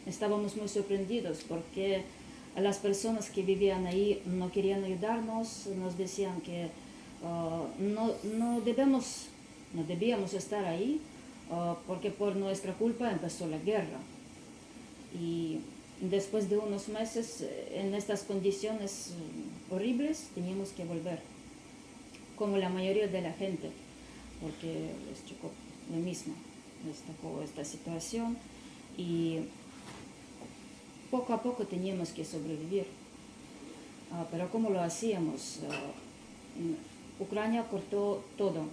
I: estábamos muy sorprendidos porque las personas que vivían ahí no querían ayudarnos, nos decían que no debíamos estar ahí porque por nuestra culpa empezó la guerra. Y después de unos meses en estas condiciones horribles teníamos que volver, como la mayoría de la gente, porque les chocó lo mismo, les tocó esta situación y poco a poco teníamos que sobrevivir. Pero ¿cómo lo hacíamos? Ucrania cortó todo,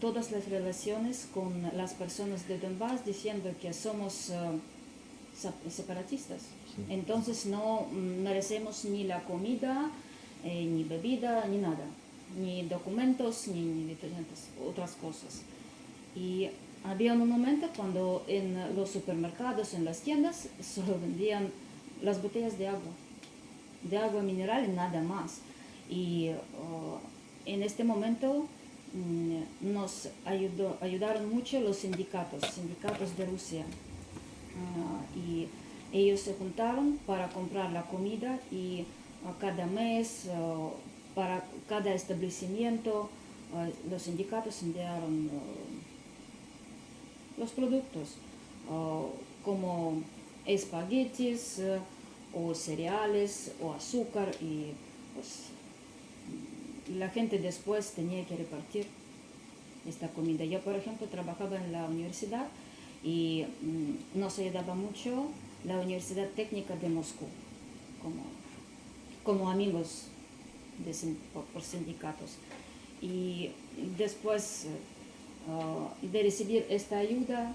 I: todas las relaciones con las personas de Donbass diciendo que somos separatistas. Sí. Entonces no merecemos ni la comida, ni bebida, ni nada, ni documentos, ni diferentes otras cosas. Y había un momento cuando en los supermercados, en las tiendas, solo vendían las botellas de agua mineral y nada más. Y en este momento nos ayudaron mucho los sindicatos de Rusia. Y ellos se juntaron para comprar la comida y cada mes, para cada establecimiento, los sindicatos enviaron los productos como espaguetis o cereales o azúcar y pues la gente después tenía que repartir esta comida. Yo, por ejemplo, trabajaba en la universidad y nos ayudaba mucho la Universidad Técnica de Moscú como amigos por sindicatos. Y después de recibir esta ayuda,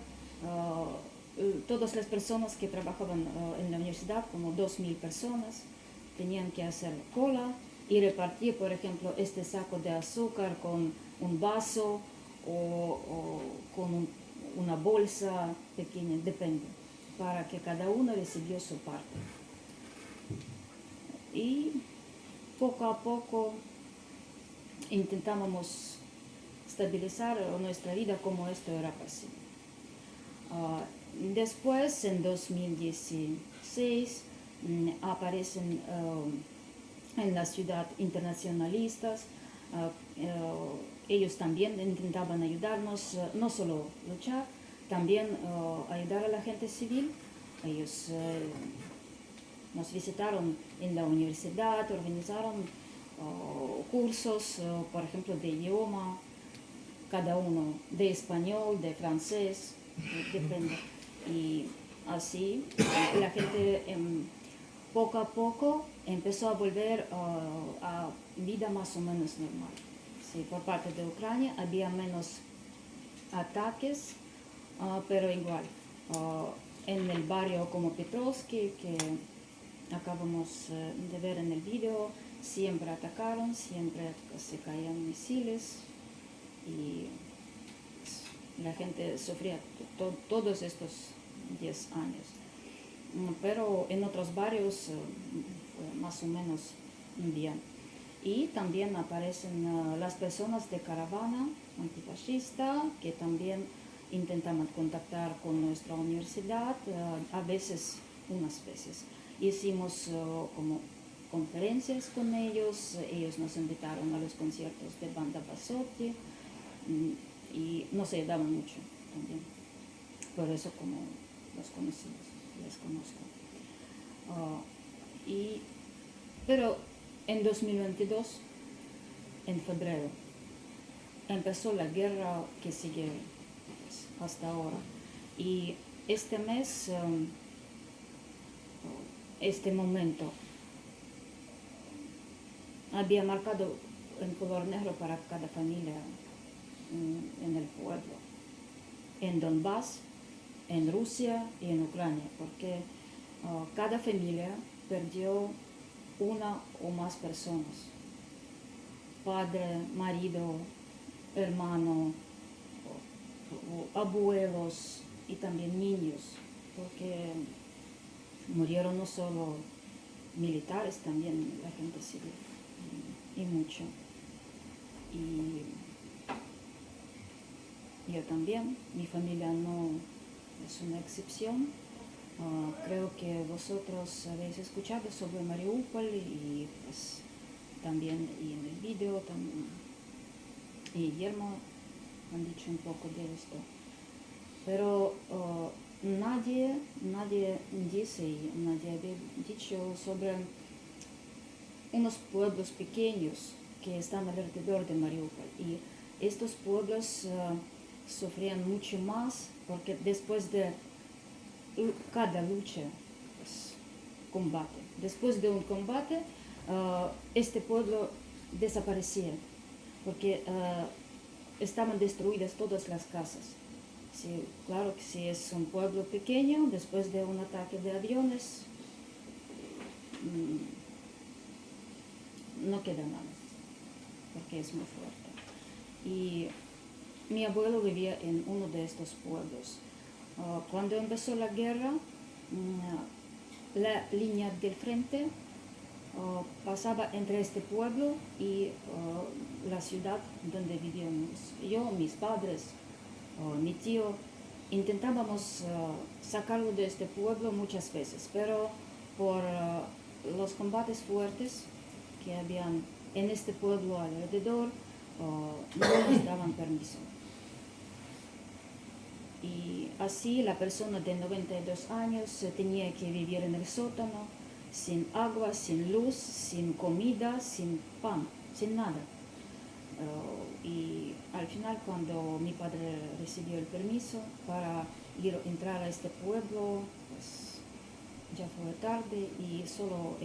I: todas las personas que trabajaban en la universidad, como 2.000 personas, tenían que hacer cola y repartir, por ejemplo, este saco de azúcar con un vaso o con una bolsa pequeña, depende, para que cada uno recibió su parte. Y poco a poco intentábamos estabilizar nuestra vida como esto era posible. Después, en 2016, aparecen en la ciudad internacionalistas. Ellos también intentaban ayudarnos, no solo luchar, también ayudar a la gente civil. Ellos nos visitaron en la universidad, organizaron cursos, por ejemplo, de idioma, cada uno de español, de francés, depende. Y así la gente poco a poco empezó a volver a vida más o menos normal. Sí, por parte de Ucrania había menos ataques, pero igual en el barrio como Petrovsky, que acabamos de ver en el video, siempre atacaron, siempre se caían misiles y la gente sufría todos estos 10 años. Pero en otros barrios fue más o menos bien. Y también aparecen las personas de caravana antifascista que también intentaban contactar con nuestra universidad, a veces, unas veces. Hicimos como conferencias con ellos. Ellos nos invitaron a los conciertos de Banda Basotti y nos ayudaban mucho también. Por eso como los conocimos, les conozco. Pero en 2022, en febrero, empezó la guerra que sigue pues, hasta ahora. Y este mes, este momento, había marcado en color negro para cada familia en el pueblo, en Donbass, en Rusia y en Ucrania, porque cada familia perdió una o más personas, padre, marido, hermano, o abuelos y también niños, porque murieron no solo militares, también la gente civil, y mucho. Y yo también, mi familia no es una excepción. Creo que vosotros habéis escuchado sobre Mariupol y pues también y en el video también, y Guillermo han dicho un poco de esto. Pero nadie dice y nadie había dicho sobre unos pueblos pequeños que están alrededor de Mariupol. Y estos pueblos sufrían mucho más porque después de cada lucha, pues, combate. Después de un combate, este pueblo desaparecía porque estaban destruidas todas las casas. Sí, claro que si es un pueblo pequeño, después de un ataque de aviones, no queda nada, porque es muy fuerte. Y mi abuelo vivía en uno de estos pueblos. Cuando empezó la guerra, la línea del frente pasaba entre este pueblo y la ciudad donde vivíamos. Yo, mis padres, mi tío, intentábamos sacarlo de este pueblo muchas veces, pero por los combates fuertes que habían en este pueblo alrededor, no nos daban permiso. Y así la persona de 92 años tenía que vivir en el sótano, sin agua, sin luz, sin comida, sin pan, sin nada. Y al final, cuando mi padre recibió el permiso para entrar a este pueblo, pues ya fue tarde y solo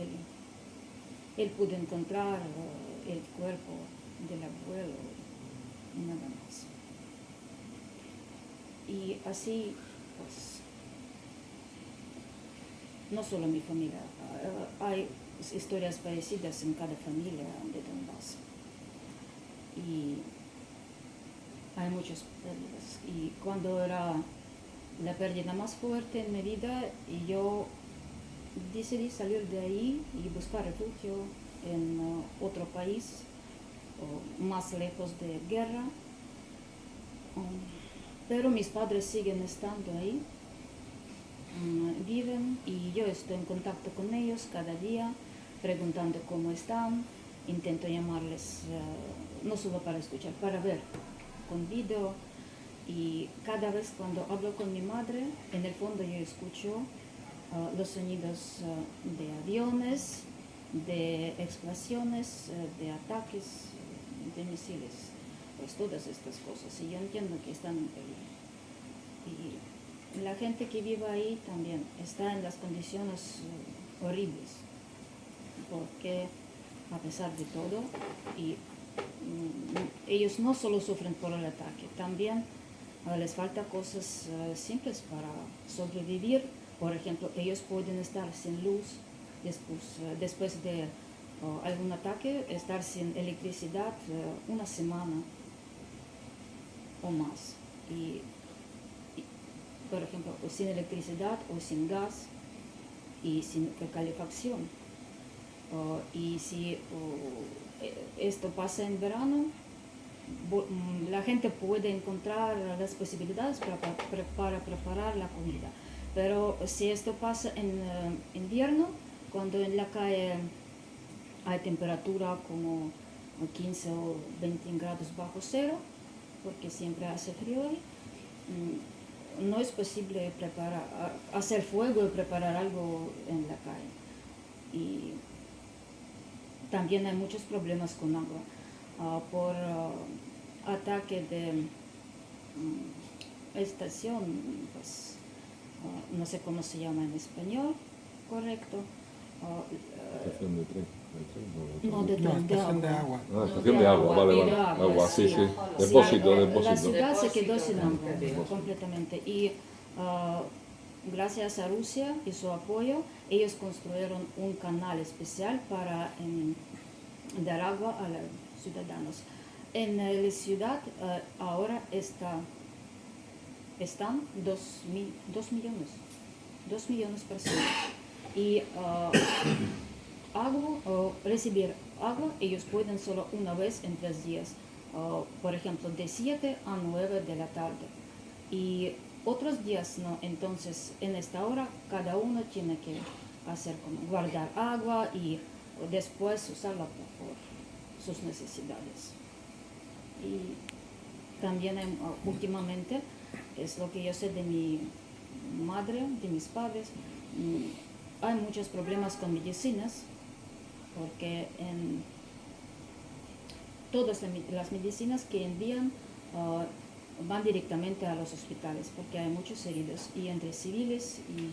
I: él pudo encontrar el cuerpo del abuelo y nada más. Y así, pues, no solo mi familia, hay historias parecidas en cada familia de Donbass. Y hay muchas pérdidas. Y cuando era la pérdida más fuerte en mi vida, yo decidí salir de ahí y buscar refugio en otro país, más lejos de guerra. Pero mis padres siguen estando ahí, viven, y yo estoy en contacto con ellos cada día, preguntando cómo están. Intento llamarles, no solo para escuchar, para ver con video. Y cada vez cuando hablo con mi madre, en el fondo yo escucho los sonidos de aviones, de explosiones, de ataques, de misiles, pues todas estas cosas. Y yo entiendo que están en peligro. Y la gente que vive ahí también está en las condiciones horribles, porque a pesar de todo, y ellos no solo sufren por el ataque, también les falta cosas simples para sobrevivir. Por ejemplo, ellos pueden estar sin luz después de algún ataque, estar sin electricidad una semana o más. Y, por ejemplo, sin electricidad o sin gas y sin calefacción. Y si esto pasa en verano, la gente puede encontrar las posibilidades para preparar la comida. Pero si esto pasa en invierno, cuando en la calle hay temperatura como 15 o 20 grados bajo cero, porque siempre hace frío ahí. No es posible hacer fuego y preparar algo en la calle. Y también hay muchos problemas con agua. Por ataque de estación, pues no sé cómo se llama en español, correcto.
A: Estación de tren.
I: No, de tren, de
B: estación de
I: agua.
B: agua.
A: Estación de agua, vale, vale.
I: de
A: Agua, sí, sí.
I: Sí,
A: Depósito,
I: la
A: depósito.
I: ciudad se quedó sin agua completamente. Y gracias a Rusia y su apoyo, ellos construyeron un canal especial para dar agua a los ciudadanos. En la ciudad ahora están 2 millones de personas. Y recibir agua ellos pueden solo una vez en 3 días. Por ejemplo, de 7 a 9 de la tarde. Y otros días no. Entonces, en esta hora, cada uno tiene que hacer como guardar agua y después usarla por sus necesidades. Y también últimamente, es lo que yo sé de mi madre, de mis padres, hay muchos problemas con medicinas, porque en todas las medicinas que envían van directamente a los hospitales, porque hay muchos heridos, y entre civiles y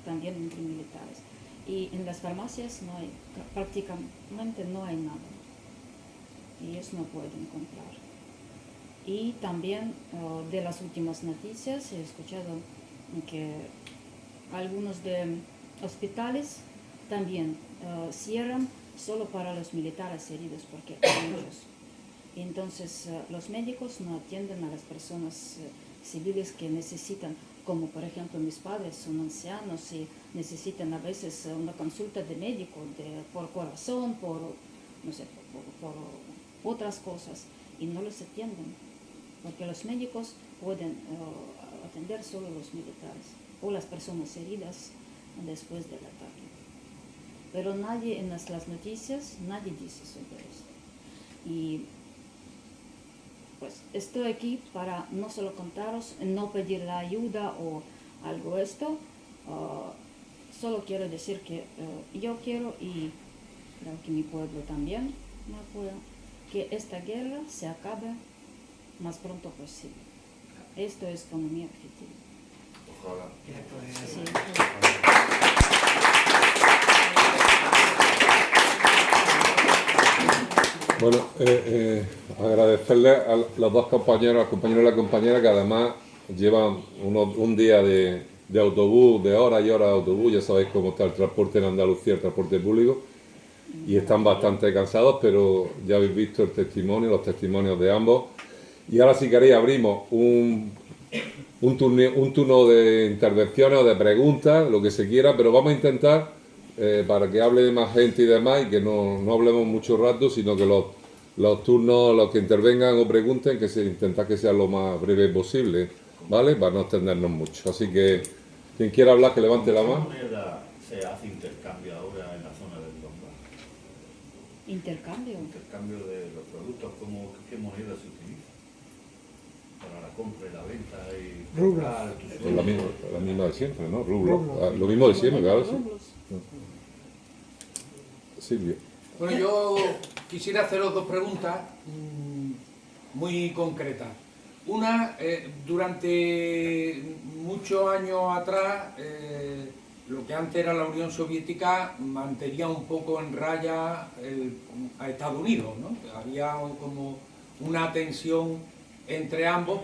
I: también entre militares. Y en las farmacias prácticamente no hay nada. Ellos no pueden comprar. Y también de las últimas noticias he escuchado que algunos de hospitales también cierran solo para los militares heridos, porque hay muchos. Entonces los médicos no atienden a las personas civiles que necesitan, como por ejemplo mis padres son ancianos y necesitan a veces una consulta de médico por corazón, por otras cosas, y no los atienden, porque los médicos pueden atender solo los militares o las personas heridas después del ataque. Pero nadie en las noticias, nadie dice sobre esto. Y pues estoy aquí para no solo contaros, no pedir la ayuda o algo esto, solo quiero decir que yo quiero, y creo que mi pueblo también me apoya, que esta guerra se acabe más pronto posible. Esto es como mi objetivo.
E: Ojalá.
I: Sí.
A: Bueno, agradecerle a los dos compañeros, al compañero y a la compañera, que además llevan un día de autobús, de horas y horas de autobús. Ya sabéis cómo está el transporte en Andalucía, el transporte público, y están bastante cansados, pero ya habéis visto el testimonio, los testimonios de ambos. Y ahora, si queréis, abrimos un turno de intervenciones o de preguntas, lo que se quiera, pero vamos a intentar, para que hable más gente y demás, y que no hablemos mucho rato, sino que los turnos, los que intervengan o pregunten, que intentar que sea lo más breve posible, ¿vale? Para no extendernos mucho. Así que, quien quiera hablar, que levante la mano.
K: ¿De qué manera se hace intercambio ahora en la zona del Donbass?
I: ¿Intercambio?
K: Intercambio de los productos, ¿qué moneda se utiliza? Para la compra y la venta y...
B: Rublos.
A: Pues la misma de siempre, ¿no? Rublos. Lo mismo de siempre, claro. Sí. Silvio.
L: Bueno, yo quisiera haceros 2 preguntas muy concretas. Una, durante muchos años atrás, lo que antes era la Unión Soviética mantenía un poco en raya a Estados Unidos, ¿no? Había como una tensión entre ambos,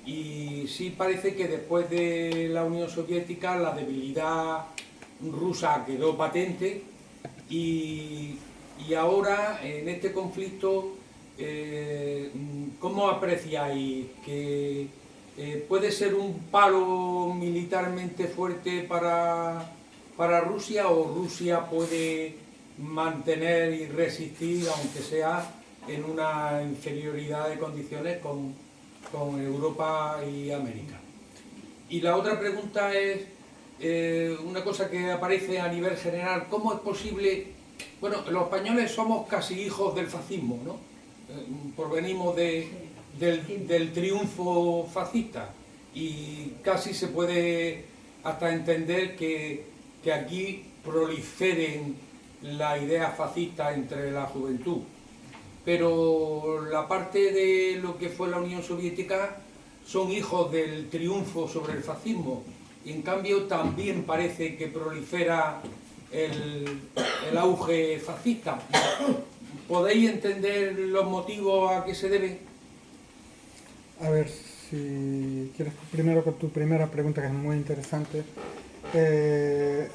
L: y sí parece que después de la Unión Soviética la debilidad rusa quedó patente, y ahora en este conflicto, ¿cómo apreciáis que puede ser un palo militarmente fuerte para Rusia, o Rusia puede mantener y resistir, aunque sea en una inferioridad de condiciones con Europa y América? Y la otra pregunta es una cosa que aparece a nivel general: ¿cómo es posible Bueno, los españoles somos casi hijos del fascismo, ¿no? Provenimos del triunfo fascista y casi se puede hasta entender que aquí proliferen la idea fascista entre la juventud. Pero la parte de lo que fue la Unión Soviética son hijos del triunfo sobre el fascismo. Y en cambio también parece que prolifera el auge fascista. ¿Podéis entender los motivos a qué se deben?
B: A ver, si quieres primero con tu primera pregunta, que es muy interesante.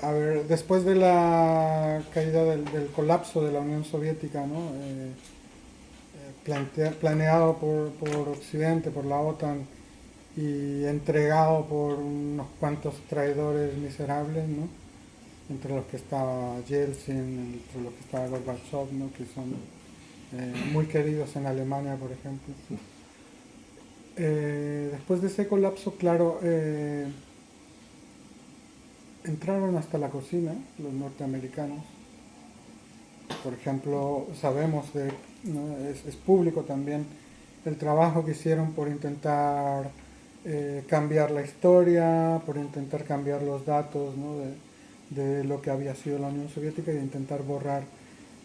B: A ver, después de la caída del colapso de la Unión Soviética, ¿no? Planeado por Occidente, por la OTAN, y entregado por unos cuantos traidores miserables, ¿no? Entre los que estaba Yeltsin, entre los que estaba Gorbachev, ¿no? Que son muy queridos en Alemania, por ejemplo. Después de ese colapso, claro, entraron hasta la cocina los norteamericanos. Por ejemplo, sabemos, ¿no? Es público también el trabajo que hicieron por intentar cambiar la historia, por intentar cambiar los datos, ¿no? de lo que había sido la Unión Soviética, y de intentar borrar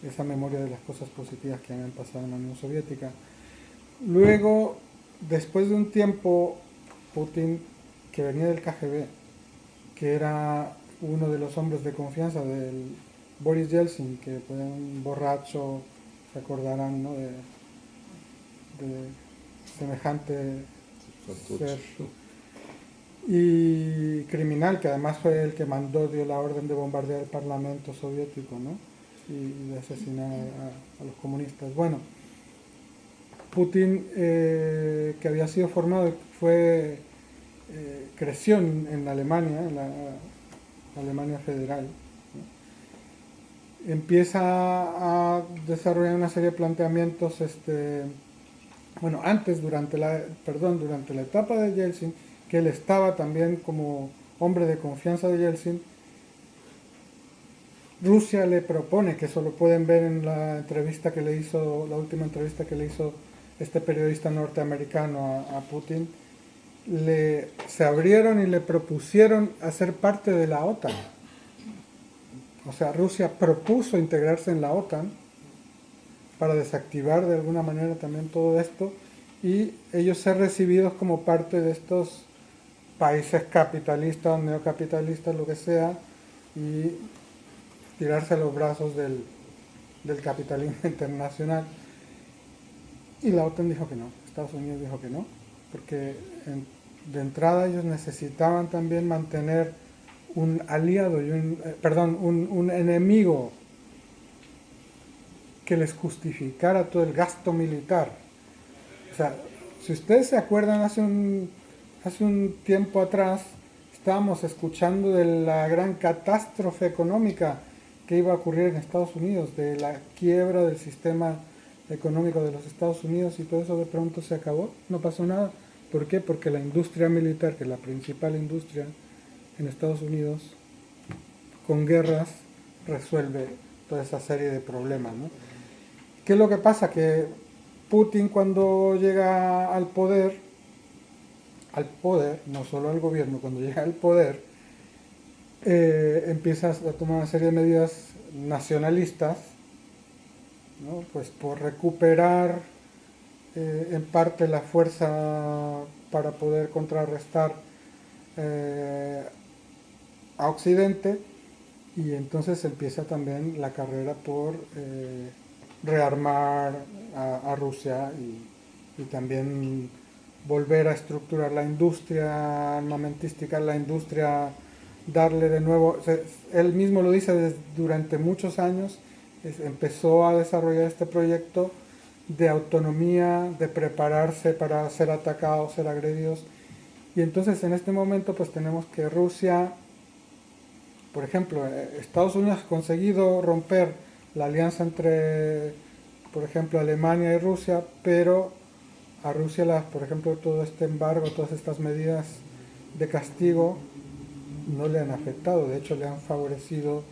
B: esa memoria de las cosas positivas que habían pasado en la Unión Soviética. Luego, después de un tiempo, Putin, que venía del KGB, que era uno de los hombres de confianza del Boris Yeltsin, que fue un borracho, se acordarán, ¿no? de semejante ser, y criminal, que además fue el que dio la orden de bombardear el Parlamento soviético, ¿no? y de asesinar a los comunistas. Bueno, Putin, que había sido formado, creció en Alemania, en la Alemania federal, ¿no? Empieza a desarrollar una serie de planteamientos, bueno, antes, durante la etapa de Yeltsin, que él estaba también como hombre de confianza de Yeltsin. Rusia le propone, que eso lo pueden ver en la entrevista que le hizo, la última entrevista que le hizo este periodista norteamericano a Putin, se abrieron y le propusieron hacer parte de la OTAN. O sea, Rusia propuso integrarse en la OTAN para desactivar de alguna manera también todo esto, y ellos ser recibidos como parte de estos países capitalistas, neocapitalistas, lo que sea, y tirarse a los brazos del capitalismo internacional. Y la OTAN dijo que no, Estados Unidos dijo que no, porque de entrada ellos necesitaban también mantener un aliado y un enemigo que les justificara todo el gasto militar. O sea, si ustedes se acuerdan, hace un tiempo atrás estábamos escuchando de la gran catástrofe económica que iba a ocurrir en Estados Unidos, de la quiebra del sistema económico de los Estados Unidos, y todo eso de pronto se acabó, no pasó nada. ¿Por qué? Porque la industria militar, que es la principal industria en Estados Unidos, con guerras resuelve toda esa serie de problemas, ¿no? ¿Qué es lo que pasa? Que Putin, cuando llega al poder, no solo al gobierno, cuando llega al poder, empieza a tomar una serie de medidas nacionalistas, ¿no? Pues por recuperar en parte la fuerza para poder contrarrestar a Occidente, y entonces empieza también la carrera por rearmar a Rusia y también volver a estructurar la industria armamentística, la industria, darle de nuevo, él mismo lo dice, durante muchos años empezó a desarrollar este proyecto de autonomía, de prepararse para ser atacados, ser agredidos. Y entonces en este momento pues tenemos que Rusia, por ejemplo, Estados Unidos ha conseguido romper la alianza entre, por ejemplo, Alemania y Rusia, pero a Rusia, por ejemplo, todo este embargo, todas estas medidas de castigo no le han afectado, de hecho le han favorecido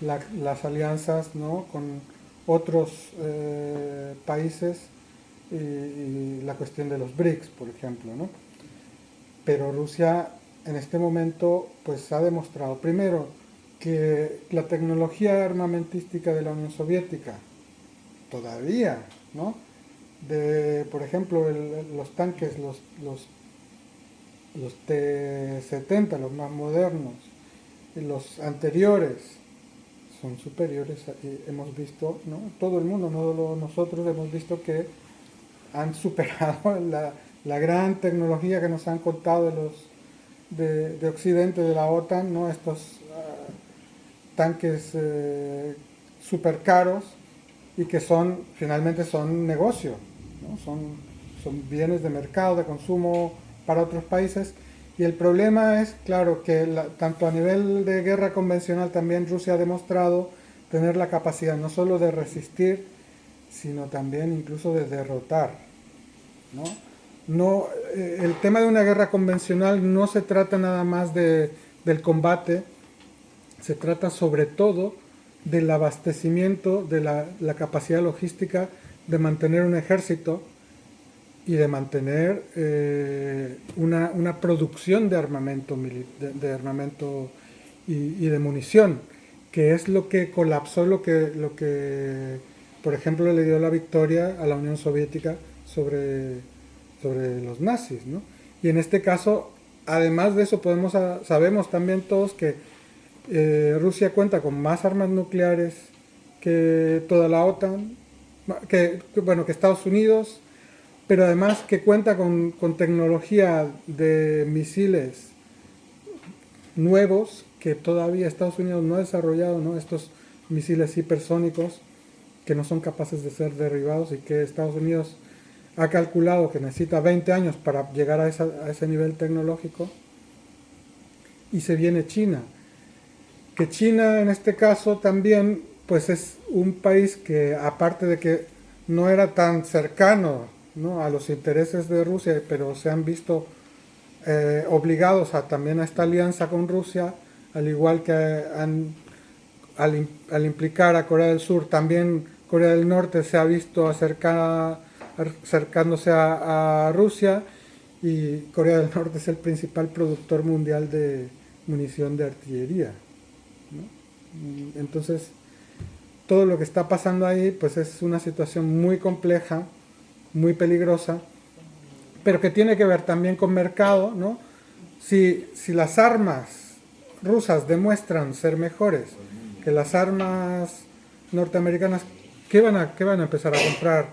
B: las alianzas, ¿no?, con otros países y la cuestión de los BRICS, por ejemplo, ¿no? Pero Rusia en este momento pues ha demostrado primero que la tecnología armamentística de la Unión Soviética todavía, ¿no?, por ejemplo, los tanques, los T-70, los más modernos, y los anteriores son superiores. Hemos visto, ¿no?, todo el mundo, no solo nosotros, hemos visto que han superado la gran tecnología que nos han contado de Occidente, de la OTAN, ¿no?, estos tanques super caros, y que finalmente son negocio, ¿no? Son bienes de mercado, de consumo para otros países. Y el problema es, claro, que tanto a nivel de guerra convencional también Rusia ha demostrado tener la capacidad no solo de resistir, sino también incluso de derrotar, ¿no? El tema de una guerra convencional no se trata nada más del combate, se trata sobre todo del abastecimiento, de la capacidad logística de mantener un ejército y de mantener una producción de armamento, y de munición, que es lo que colapsó, lo que por ejemplo le dio la victoria a la Unión Soviética sobre los nazis, ¿no? Y en este caso, además de eso, sabemos también todos que Rusia cuenta con más armas nucleares que toda la OTAN, que Estados Unidos, pero además que cuenta con tecnología de misiles nuevos que todavía Estados Unidos no ha desarrollado, ¿no? Estos misiles hipersónicos que no son capaces de ser derribados, y que Estados Unidos ha calculado que necesita 20 años para llegar a ese nivel tecnológico. Y se viene China, que China en este caso también pues es un país que, aparte de que no era tan cercano, ¿no?, a los intereses de Rusia, pero se han visto obligados también a esta alianza con Rusia, al igual que al implicar a Corea del Sur, también Corea del Norte se ha visto acercándose a Rusia, y Corea del Norte es el principal productor mundial de munición de artillería, ¿no? Entonces, todo lo que está pasando ahí pues es una situación muy compleja, muy peligrosa, pero que tiene que ver también con mercado, ¿no? Si las armas rusas demuestran ser mejores que las armas norteamericanas, ¿qué van a empezar a comprar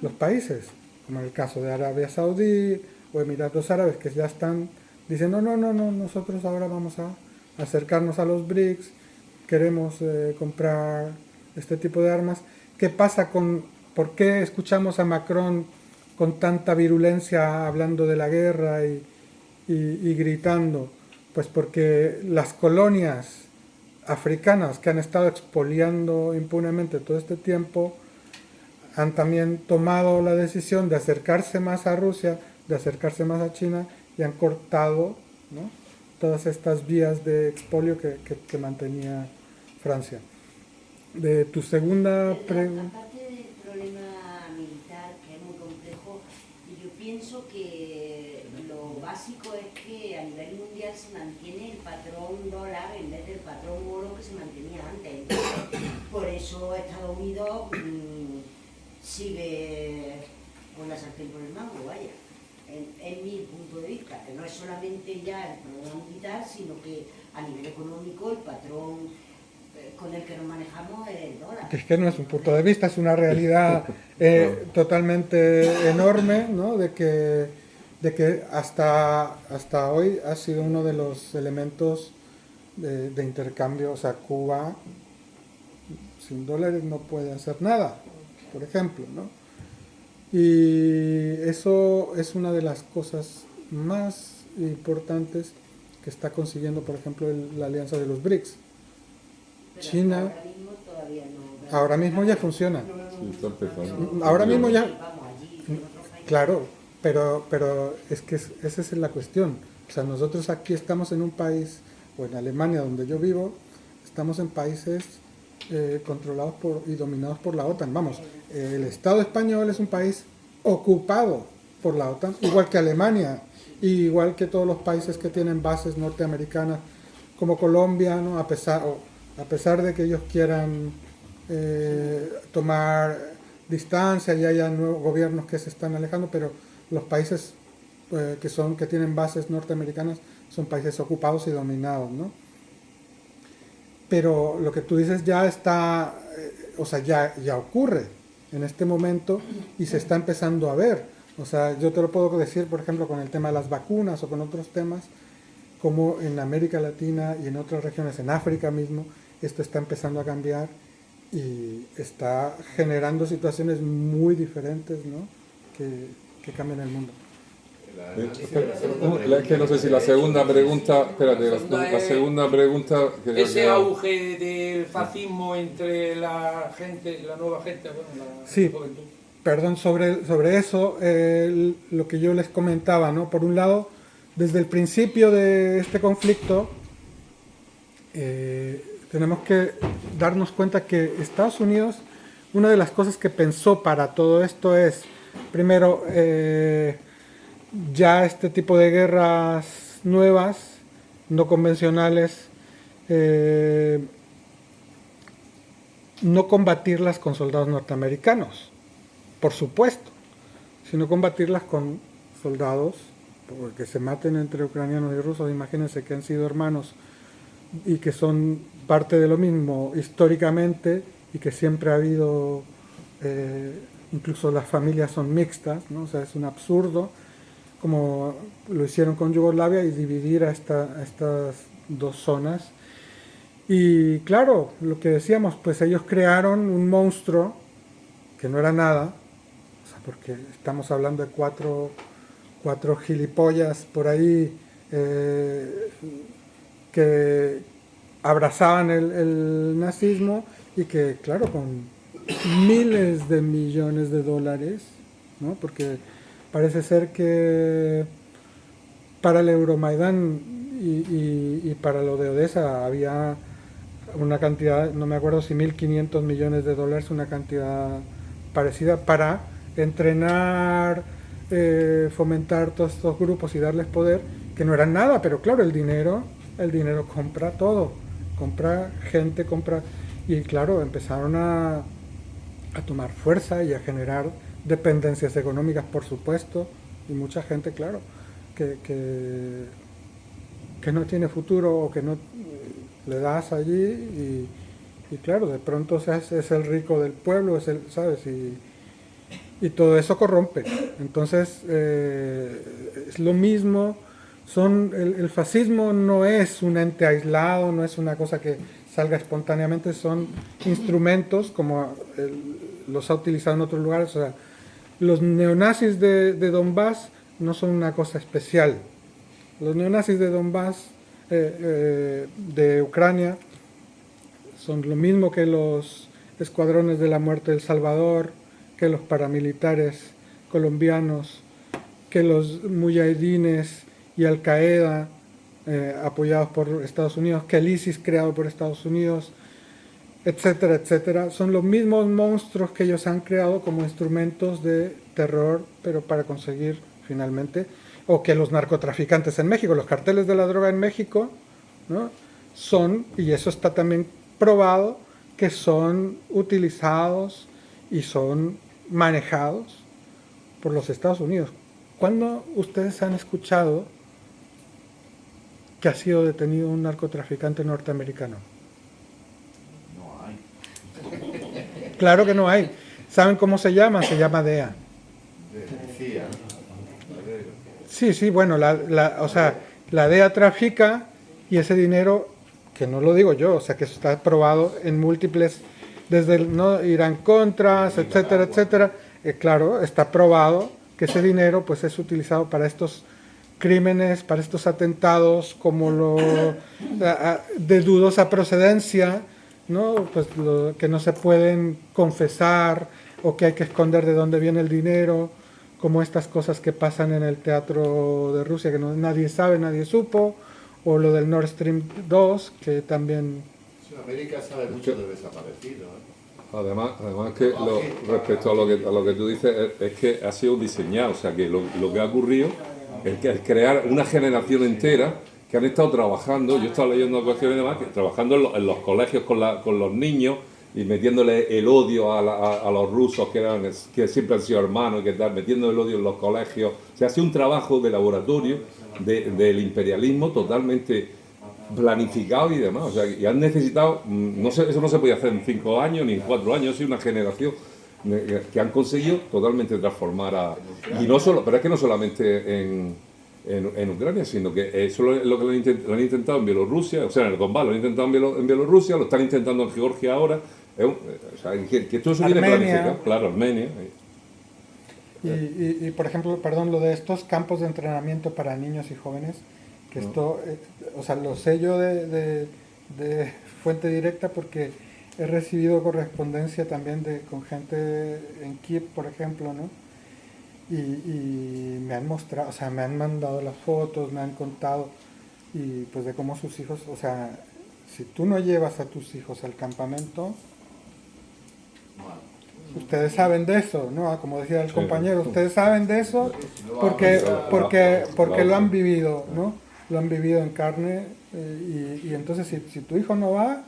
B: los países? Como en el caso de Arabia Saudí o Emiratos Árabes, que ya están diciendo no, nosotros ahora vamos a acercarnos a los BRICS, queremos comprar este tipo de armas. ¿Qué pasa por qué escuchamos a Macron con tanta virulencia hablando de la guerra y gritando? Pues porque las colonias africanas que han estado expoliando impunemente todo este tiempo han también tomado la decisión de acercarse más a Rusia, de acercarse más a China, y han cortado, ¿no?, todas estas vías de expolio que mantenía Francia. De tu segunda pregunta.
M: Aparte del problema militar, que es muy complejo, yo pienso que lo básico es que a nivel mundial se mantiene el patrón dólar en vez del patrón oro que se mantenía antes. Entonces, por eso Estados Unidos sigue con la sartén por el mango, vaya. En mi punto de vista, que no es solamente ya el problema militar, sino que a nivel económico el patrón con el que nos manejamos es el dólar.
B: Es que no es un punto de vista, es una realidad totalmente enorme, ¿no?, de que hasta hoy ha sido uno de los elementos de intercambio. O sea, Cuba sin dólares no puede hacer nada, por ejemplo, ¿no? Y eso es una de las cosas más importantes que está consiguiendo, por ejemplo, la alianza de los BRICS.
M: Pero
B: China
M: ahora mismo todavía no.
B: Ahora mismo ya funciona.
A: Sí, está empezando.
B: Ahora mismo ya.
M: Vamos allí, en otros países.
B: Claro, pero es que esa es la cuestión. O sea, nosotros aquí estamos en un país, o en Alemania, donde yo vivo, estamos en países controlados y dominados por la OTAN. Vamos, el Estado español es un país ocupado por la OTAN, igual que Alemania, igual que todos los países que tienen bases norteamericanas, como Colombia, ¿no? A pesar de que ellos quieran tomar distancia y haya nuevos gobiernos que se están alejando, pero los países que tienen bases norteamericanas son países ocupados y dominados, ¿no? Pero lo que tú dices ya está, o sea, ya ocurre en este momento y se está empezando a ver. O sea, yo te lo puedo decir, por ejemplo, con el tema de las vacunas o con otros temas, como en América Latina y en otras regiones, en África mismo, esto está empezando a cambiar y está generando situaciones muy diferentes, ¿no? que cambian el mundo.
A: Es que no sé si la segunda pregunta, espérate, la segunda pregunta...
L: Ese auge del fascismo entre la gente, la nueva gente, bueno, la
B: sí,
L: juventud.
B: Perdón, sobre eso, lo que yo les comentaba, ¿no? Por un lado, desde el principio de este conflicto, tenemos que darnos cuenta que Estados Unidos, una de las cosas que pensó para todo esto es, primero, ya este tipo de guerras nuevas, no convencionales, no combatirlas con soldados norteamericanos, por supuesto, sino combatirlas con soldados, porque se maten entre ucranianos y rusos. Imagínense que han sido hermanos y que son parte de lo mismo históricamente y que siempre ha habido, incluso las familias son mixtas, ¿no? O sea, es un absurdo como lo hicieron con Yugoslavia y dividir a estas dos zonas. Y claro, lo que decíamos, pues ellos crearon un monstruo que no era nada, o sea, porque estamos hablando de cuatro gilipollas por ahí que abrazaban el nazismo y que, claro, con miles de millones de dólares, ¿no? Porque parece ser que para el Euromaidán y para lo de Odessa había una cantidad, no me acuerdo si 1.500 millones de dólares, una cantidad parecida para entrenar, fomentar todos estos grupos y darles poder, que no eran nada, pero claro, el dinero compra todo, compra gente, y claro, empezaron a tomar fuerza y a generar dependencias económicas, por supuesto, y mucha gente, claro, que no tiene futuro o que no le das allí y claro, de pronto es el rico del pueblo, ¿sabes? Y todo eso corrompe. Entonces, es lo mismo, el fascismo no es un ente aislado, no es una cosa que salga espontáneamente, son instrumentos como los ha utilizado en otros lugares. O sea, los neonazis de Donbass no son una cosa especial. Los neonazis de Donbass, de Ucrania, son lo mismo que los escuadrones de la muerte de El Salvador, que los paramilitares colombianos, que los mujahidines y Al Qaeda apoyados por Estados Unidos, que el ISIS creado por Estados Unidos, etcétera, etcétera. Son los mismos monstruos que ellos han creado como instrumentos de terror, pero para conseguir finalmente, o que los narcotraficantes en México, los carteles de la droga en México, ¿no? Son, y eso está también probado, que son utilizados y son manejados por los Estados Unidos. ¿Cuándo ustedes han escuchado que ha sido detenido un narcotraficante norteamericano?
K: No hay.
B: Claro que no hay. ¿Saben cómo se llama? Se llama DEA.
K: CIA.
B: Sí, bueno, o sea, la DEA trafica y ese dinero, que no lo digo yo, o sea, que eso está probado en múltiples, desde Irán Contras, etcétera, etcétera. Claro, está probado que ese dinero pues es utilizado para estos crímenes, para estos atentados como de dudosa procedencia, ¿no? Pues que no se pueden confesar o que hay que esconder de dónde viene el dinero, como estas cosas que pasan en el teatro de Rusia que nadie sabe, nadie supo, o lo del Nord Stream 2, que también
K: Sí, América sabe mucho de desaparecidos,
A: Además que respecto a lo que tú dices, es que ha sido diseñado, o sea que lo que ha ocurrido es crear una generación entera que han estado trabajando, yo he estado leyendo cuestiones y demás, que trabajando en los colegios con los niños y metiéndole el odio a los rusos que siempre han sido hermanos y que tal, metiendo el odio en los colegios. O sea, ha sido un trabajo de laboratorio del imperialismo totalmente planificado y demás, o sea, y han necesitado, no sé, eso no se podía hacer en 5 años ni en 4 años, ha sido una generación que han conseguido totalmente transformar y no solo, pero es que no solamente en Ucrania, sino que eso es lo que lo han intentado en Bielorrusia, o sea, en el Donbass lo han intentado en Bielorrusia, lo están intentando en Georgia ahora, o sea, que todo eso viene planificado, claro, Armenia.
B: Y por ejemplo, perdón, lo de estos campos de entrenamiento para niños y jóvenes, que esto, o sea, lo sé yo de fuente directa porque he recibido correspondencia también con gente en Kiev, por ejemplo, ¿no? Y me han mostrado, o sea, me han mandado las fotos, me han contado, y pues de cómo sus hijos, o sea, si tú no llevas a tus hijos al campamento, ustedes saben de eso, ¿no? Como decía el compañero, ustedes saben de eso porque lo han vivido, ¿no? Lo han vivido en carne, y entonces si tu hijo no va,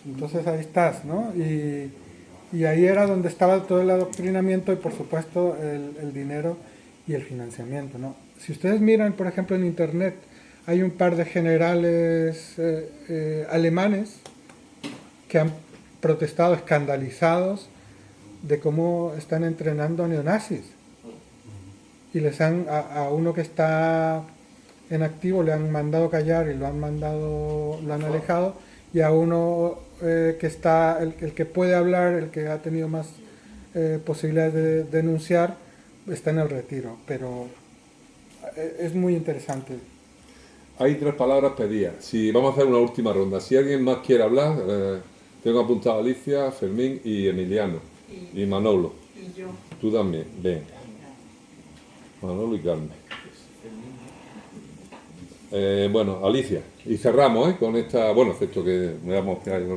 B: entonces ahí estás, ¿no? Y ahí era donde estaba todo el adoctrinamiento y por supuesto el dinero y el financiamiento, ¿no? Si ustedes miran, por ejemplo, en internet, hay un par de generales alemanes que han protestado escandalizados de cómo están entrenando a neonazis. Y les han, a uno que está en activo le han mandado callar y lo han alejado, y a uno que está, el que puede hablar, el que ha tenido más posibilidades de denunciar, está en el retiro, pero es muy interesante.
A: Hay 3 palabras pedidas. Si vamos a hacer una última ronda, si alguien más quiere hablar, tengo apuntado a Alicia, Fermín y Emiliano, y Manolo.
J: Y yo.
A: Tú también, ven. Manolo y Carmen. Bueno, Alicia, y cerramos con esta, bueno, excepto que veamos que hay.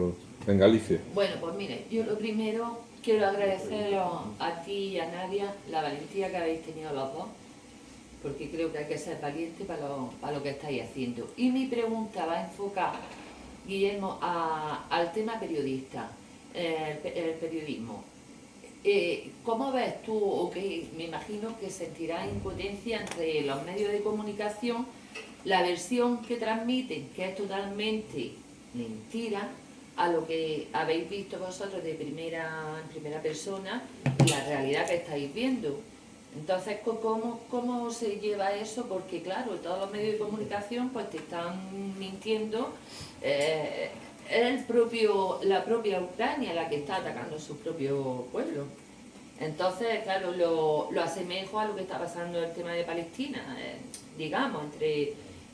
A: Venga, Alicia.
J: Bueno, pues mire, yo lo primero quiero agradeceros a ti y a Nadia la valentía que habéis tenido los dos, porque creo que hay que ser valiente para lo que estáis haciendo. Y mi pregunta va enfocada, Guillermo, al tema periodista, el periodismo. ¿Cómo ves tú, o que me imagino que sentirás impotencia entre los medios de comunicación, la versión que transmiten, que es totalmente mentira, a lo que habéis visto vosotros en primera persona, y la realidad que estáis viendo? Entonces, ¿cómo se lleva eso? Porque claro, todos los medios de comunicación pues te están mintiendo. Es la propia Ucrania la que está atacando a su propio pueblo. Entonces, claro, lo asemejo a lo que está pasando en el tema de Palestina, digamos,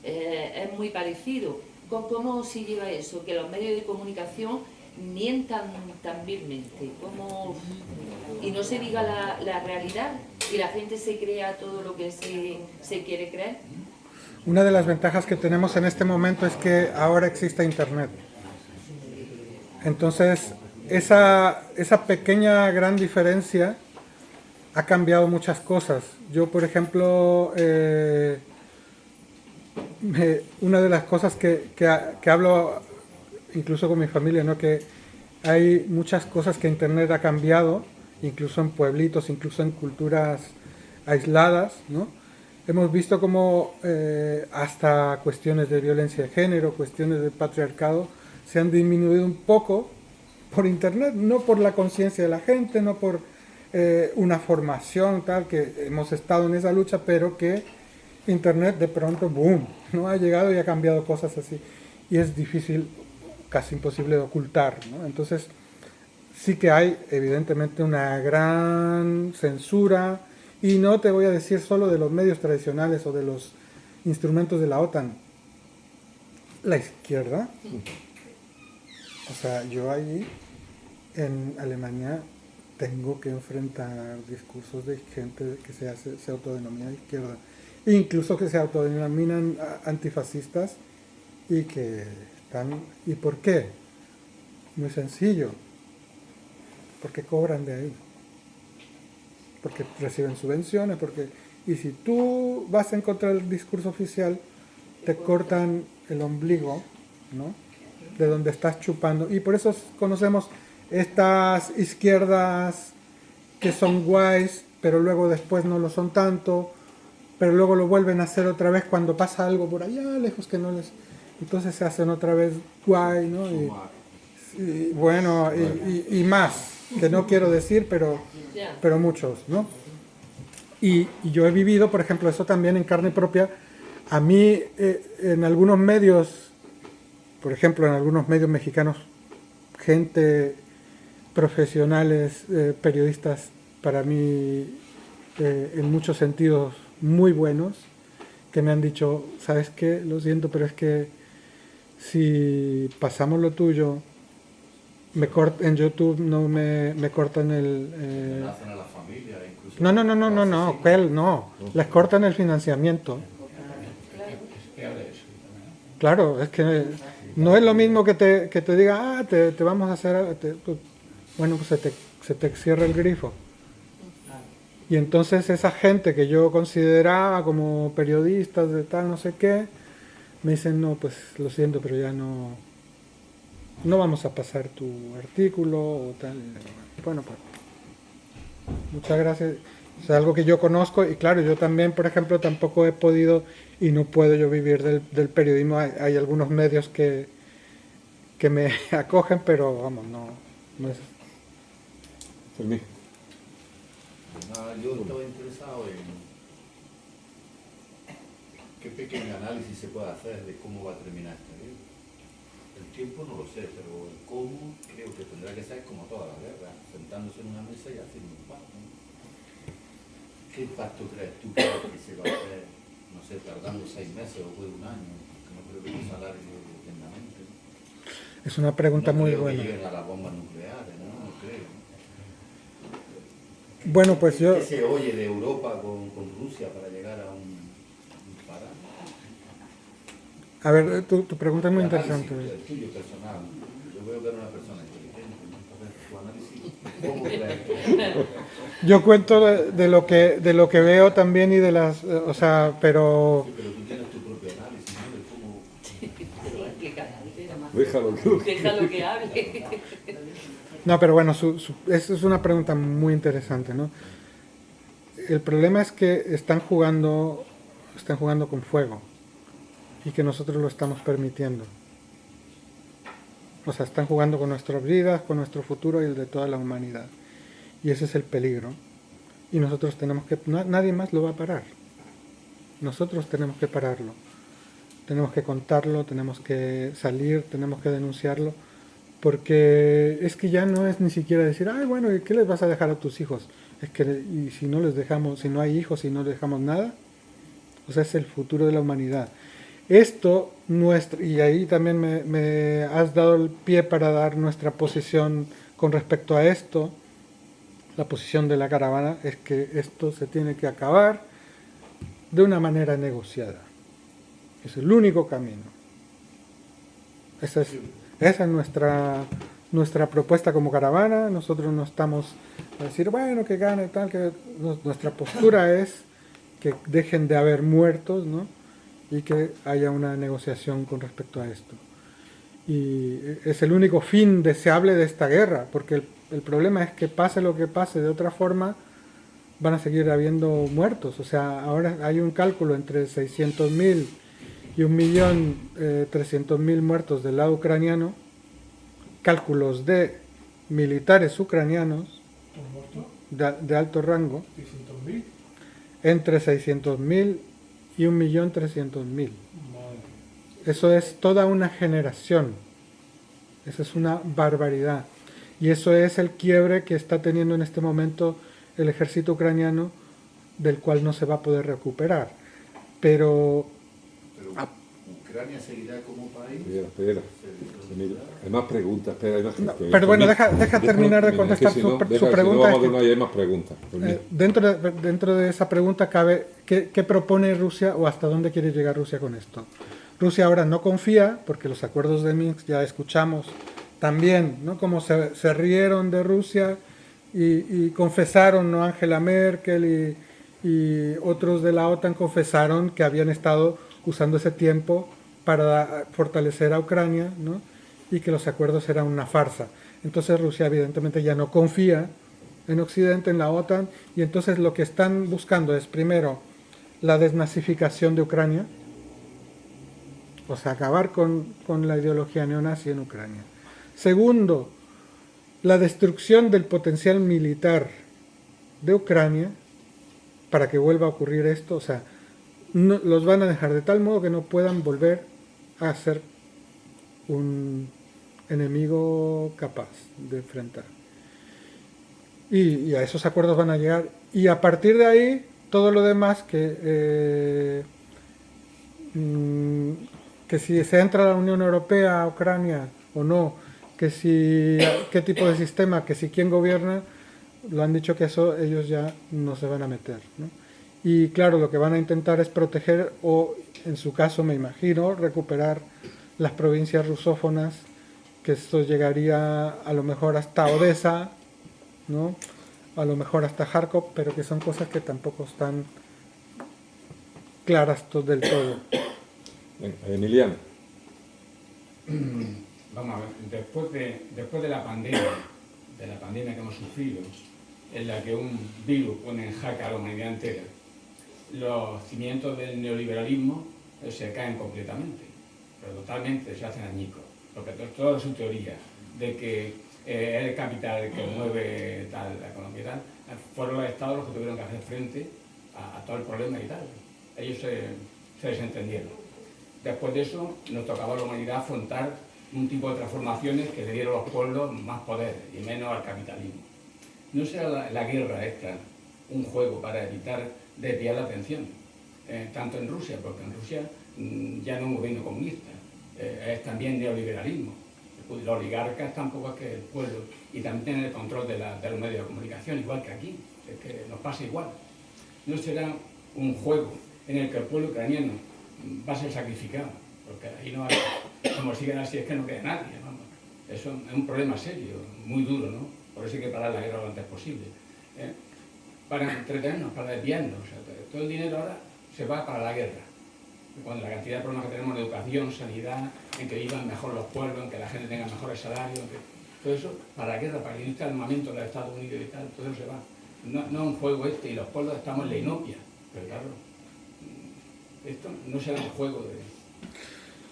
J: es muy parecido. ¿Cómo se lleva eso? Que los medios de comunicación mientan tan vilmente, y no se diga la realidad, y la gente se crea todo lo que se quiere creer.
B: Una de las ventajas que tenemos en este momento es que ahora existe Internet. Entonces, esa pequeña gran diferencia ha cambiado muchas cosas. Yo, por ejemplo, una de las cosas que hablo incluso con mi familia, ¿no? Que hay muchas cosas que Internet ha cambiado, incluso en pueblitos, incluso en culturas aisladas, ¿no? Hemos visto como hasta cuestiones de violencia de género, cuestiones de patriarcado, se han disminuido un poco por Internet, no por la conciencia de la gente, no por una formación tal, que hemos estado en esa lucha, pero que Internet de pronto, boom, ¿no? Ha llegado y ha cambiado cosas así. Y es difícil, casi imposible de ocultar, ¿no? Entonces, sí que hay evidentemente una gran censura, y no te voy a decir solo de los medios tradicionales o de los instrumentos de la OTAN. La izquierda, o sea, yo ahí en Alemania tengo que enfrentar discursos de gente que se autodenomina de izquierda, incluso que se autodenominan antifascistas y que ¿Y por qué? Muy sencillo. Porque cobran de ahí. Porque reciben subvenciones, y si tú vas en contra del discurso oficial, te cortan el ombligo, ¿no? De donde estás chupando. Y por eso conocemos estas izquierdas que son guays, pero luego después no lo son tanto, pero luego lo vuelven a hacer otra vez cuando pasa algo por allá lejos que no les... Entonces se hacen otra vez guay, ¿no? Y bueno, y más, que no quiero decir, pero muchos, ¿no? Y yo he vivido, por ejemplo, eso también en carne propia. A mí, en algunos medios, por ejemplo, en algunos medios mexicanos, gente, profesionales, periodistas, para mí, en muchos sentidos, muy buenos, que me han dicho, ¿sabes qué? Lo siento, pero es que si pasamos lo tuyo, en YouTube no me cortan el...
K: Amenazan a la familia, incluso...
B: No, les cortan el financiamiento. Claro, es que no es lo mismo que te diga, te vamos a hacer... Bueno, pues se te cierra el grifo. Y entonces esa gente que yo consideraba como periodistas de tal, no sé qué, me dicen, no, pues lo siento, pero ya no vamos a pasar tu artículo o tal. Bueno, pues muchas gracias. Es algo que yo conozco y claro, yo también, por ejemplo, tampoco he podido y no puedo yo vivir del periodismo. Hay algunos medios que me acogen, pero vamos, no es...
A: Fermín.
K: Nada, yo estaba interesado en qué pequeño análisis se puede hacer de cómo va a terminar esta guerra. El tiempo no lo sé, pero el cómo creo que tendrá que ser como toda la guerra, sentándose en una mesa y haciendo un pacto. ¿Qué pacto crees tú que se va a hacer, no sé, tardando 6 meses o puede un año? Que no creo que se alargue eternamente.
B: Es una pregunta muy
K: buena.
B: buena.
K: No creo que lleguen a las bombas nucleares, no creo.
B: Bueno, pues yo...
K: ¿Qué se oye de Europa con Rusia para llegar a un parado?
B: A ver, tu pregunta es muy interesante.
K: El tuyo personal. Yo veo que era una persona inteligente, ¿no? Entonces, tu análisis, ¿cómo crees?
B: Yo cuento de lo que veo también y de las... o sea, pero...
K: Sí, pero tú tienes tu propio análisis, ¿no? De cómo...
J: Déjalo que hable.
B: No, pero bueno, esa es una pregunta muy interesante, ¿no? El problema es que están jugando con fuego y que nosotros lo estamos permitiendo. O sea, están jugando con nuestras vidas, con nuestro futuro y el de toda la humanidad. Y ese es el peligro. Y nosotros tenemos que... nadie más lo va a parar. Nosotros tenemos que pararlo. Tenemos que contarlo, tenemos que salir, tenemos que denunciarlo. Porque es que ya no es ni siquiera decir, ay, bueno, ¿y qué les vas a dejar a tus hijos? Es que, y si no les dejamos, si no hay hijos, si no les dejamos nada, o sea, es el futuro de la humanidad. Esto, y ahí también me has dado el pie para dar nuestra posición con respecto a esto. La posición de la caravana es que esto se tiene que acabar de una manera negociada. Es el único camino. Esa es nuestra propuesta como caravana. Nosotros no estamos a decir, bueno, que gane tal, que nuestra postura es que dejen de haber muertos, ¿no? Y que haya una negociación con respecto a esto. Y es el único fin deseable de esta guerra, porque el problema es que pase lo que pase, de otra forma van a seguir habiendo muertos. O sea, ahora hay un cálculo entre 600.000 y 1.300.000 muertos del lado ucraniano, cálculos de militares ucranianos de alto rango, entre 600.000 y 1.300.000. Eso es toda una generación. Eso es una barbaridad. Y eso es el quiebre que está teniendo en este momento el ejército ucraniano, del cual no se va a poder recuperar. Pero
K: ¿Ucrania seguirá como país?
A: Espera. Hay más preguntas. Hay más
B: pero bueno, deja terminar de contestar su pregunta.
A: Si no, hay más preguntas.
B: Dentro de esa pregunta cabe, ¿qué propone Rusia o hasta dónde quiere llegar Rusia con esto? Rusia ahora no confía, porque los acuerdos de Minsk ya escuchamos también, ¿no? Cómo se rieron de Rusia y confesaron, ¿no? Angela Merkel y otros de la OTAN confesaron que habían estado usando ese tiempo para fortalecer a Ucrania, ¿no? Y que los acuerdos eran una farsa. Entonces Rusia evidentemente ya no confía en Occidente, en la OTAN, y entonces lo que están buscando es primero la desnazificación de Ucrania, o sea, acabar con la ideología neonazi en Ucrania. Segundo, la destrucción del potencial militar de Ucrania para que vuelva a ocurrir esto, o sea, los van a dejar de tal modo que no puedan volver a ser un enemigo capaz de enfrentar. Y a esos acuerdos van a llegar. Y a partir de ahí, todo lo demás que si se entra a la Unión Europea, a Ucrania o no, que si qué tipo de sistema, que si quién gobierna, lo han dicho que eso ellos ya no se van a meter, ¿no? Y claro, lo que van a intentar es proteger, o en su caso me imagino, recuperar las provincias rusófonas, que esto llegaría a lo mejor hasta Odessa, ¿no? A lo mejor hasta Kharkov, pero que son cosas que tampoco están claras del todo.
A: Emiliano.
N: Vamos a ver, después de la pandemia que hemos sufrido, en la que un virus pone en jaque a la humanidad entera, los cimientos del neoliberalismo se caen completamente, pero totalmente se hacen añicos, porque toda su teoría de que es el capital el que mueve la economía y tal, fueron los estados los que tuvieron que hacer frente a todo el problema y tal. Ellos se desentendieron. Después de eso nos tocaba a la humanidad afrontar un tipo de transformaciones que le dieron a los pueblos más poder y menos al capitalismo. ¿No será la guerra esta un juego para evitar desviar la atención? Tanto en Rusia, porque en Rusia ya no es un gobierno comunista, es también neoliberalismo. Los oligarcas tampoco es que el pueblo, y también tienen el control de los medios de comunicación, igual que aquí, es que nos pasa igual. ¿No será un juego en el que el pueblo ucraniano va a ser sacrificado? Porque ahí no hay, como siguen así es que no queda nadie, vamos. Eso es un problema serio, muy duro, ¿no? Por eso hay que parar la guerra lo antes posible. Para entretenernos, para desviarnos, o sea, todo el dinero ahora se va para la guerra. Cuando la cantidad de problemas que tenemos en educación, sanidad, en que vivan mejor los pueblos, en que la gente tenga mejores salarios, todo eso para la guerra, para el inicio del armamento de los Estados Unidos y tal, todo eso se va. No es un juego y los pueblos estamos en la inopia, pero claro, esto no será un juego de...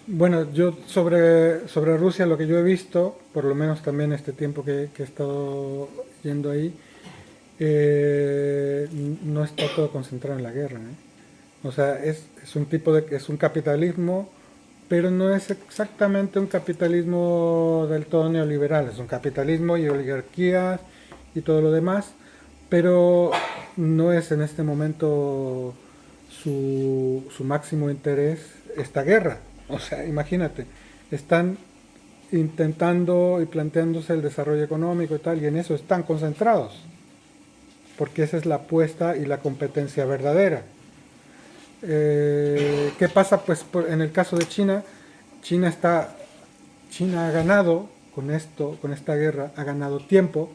B: Bueno, yo sobre Rusia lo que yo he visto, por lo menos también este tiempo que he estado yendo ahí, no está todo concentrado en la guerra, ¿eh? O sea, es un capitalismo, pero no es exactamente un capitalismo del todo neoliberal, es un capitalismo y oligarquías y todo lo demás, pero no es en este momento su máximo interés esta guerra. O sea, imagínate, están intentando y planteándose el desarrollo económico y tal, y en eso están concentrados, porque esa es la apuesta y la competencia verdadera. ¿Qué pasa? Pues en el caso de China, China ha ganado con esta guerra, ha ganado tiempo,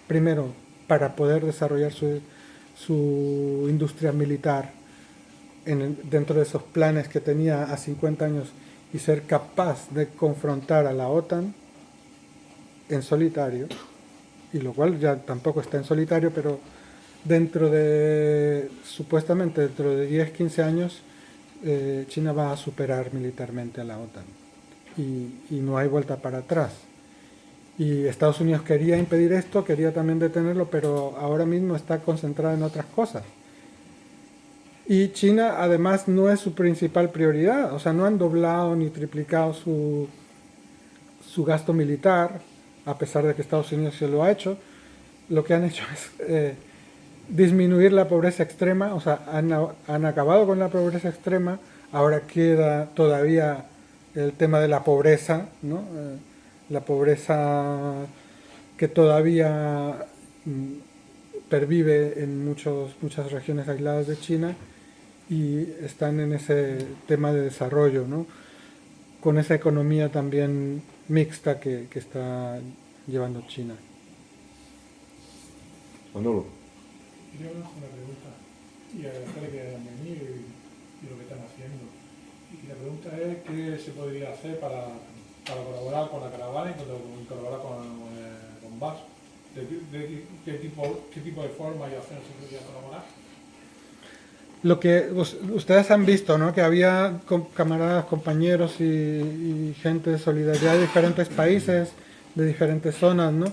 B: primero para poder desarrollar su industria militar dentro de esos planes que tenía a 50 años y ser capaz de confrontar a la OTAN en solitario, y lo cual ya tampoco está en solitario, pero supuestamente dentro de 10-15 años China va a superar militarmente a la OTAN y no hay vuelta para atrás. Y Estados Unidos quería impedir esto, quería también detenerlo, pero ahora mismo está concentrado en otras cosas. Y China además no es su principal prioridad, o sea, no han doblado ni triplicado su gasto militar, a pesar de que Estados Unidos se lo ha hecho. Lo que han hecho es disminuir la pobreza extrema, o sea, han acabado con la pobreza extrema, ahora queda todavía el tema de la pobreza, ¿no? La pobreza que todavía pervive en muchas regiones aisladas de China, y están en ese tema de desarrollo, ¿no? con esa economía también mixta que está llevando China.
A: Manolo.
O: Quería hacer una pregunta y agradecerle que hayan venido y lo que están haciendo. Y la pregunta es qué se podría hacer para colaborar con la caravana y colaborar con BAS. ¿Qué tipo de forma y acción se podría colaborar?
B: Lo que ustedes han visto, ¿no? Que había camaradas, compañeros y gente de solidaridad de diferentes países, de diferentes zonas, ¿no?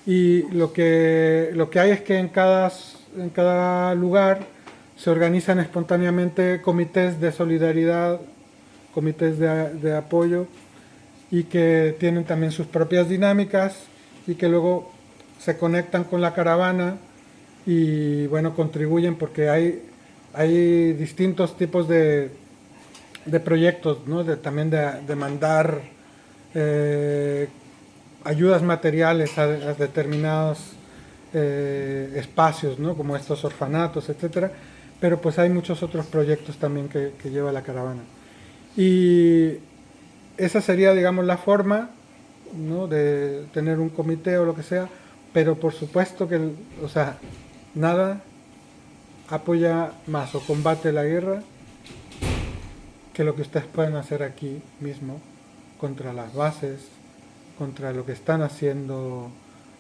B: Y lo que hay es que en cada lugar se organizan espontáneamente comités de solidaridad, comités de apoyo, y que tienen también sus propias dinámicas y que luego se conectan con la caravana y, bueno, contribuyen, porque hay distintos tipos de proyectos, ¿no? También de mandar ayudas materiales a determinados espacios, ¿no? Como estos orfanatos, etcétera. Pero pues hay muchos otros proyectos también que lleva la caravana. Y esa sería, digamos, la forma, ¿no? De tener un comité o lo que sea, pero por supuesto que, o sea, nada apoya más o combate la guerra que lo que ustedes pueden hacer aquí mismo contra las bases, contra lo que están haciendo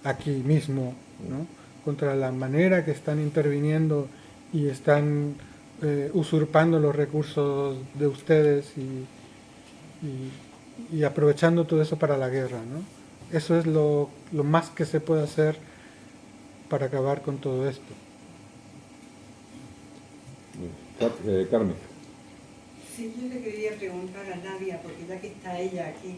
B: aquí mismo, ¿no? Contra la manera que están interviniendo y están usurpando los recursos de ustedes y aprovechando todo eso para la guerra, ¿no? Eso es lo más que se puede hacer para acabar con todo esto.
A: Carmen.
P: Sí, yo le quería preguntar a Nadia, porque ya que está ella aquí,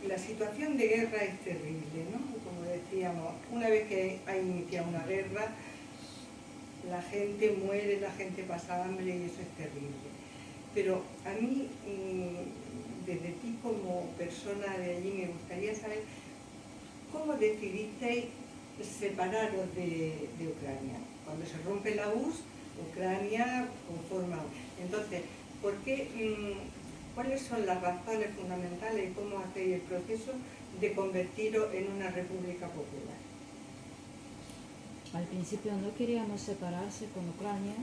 P: la situación de guerra es terrible, ¿no? Como decíamos, una vez que hay iniciado una guerra, la gente muere, la gente pasa hambre y eso es terrible. Pero a mí, desde ti como persona de allí, me gustaría saber cómo decidisteis separaros de Ucrania. Cuando se rompe la URSS, Ucrania conforma. Entonces, ¿por qué, cuáles son las razones fundamentales y cómo hacéis el proceso de convertiros en una república popular?
I: Al principio no queríamos separarse con Ucrania,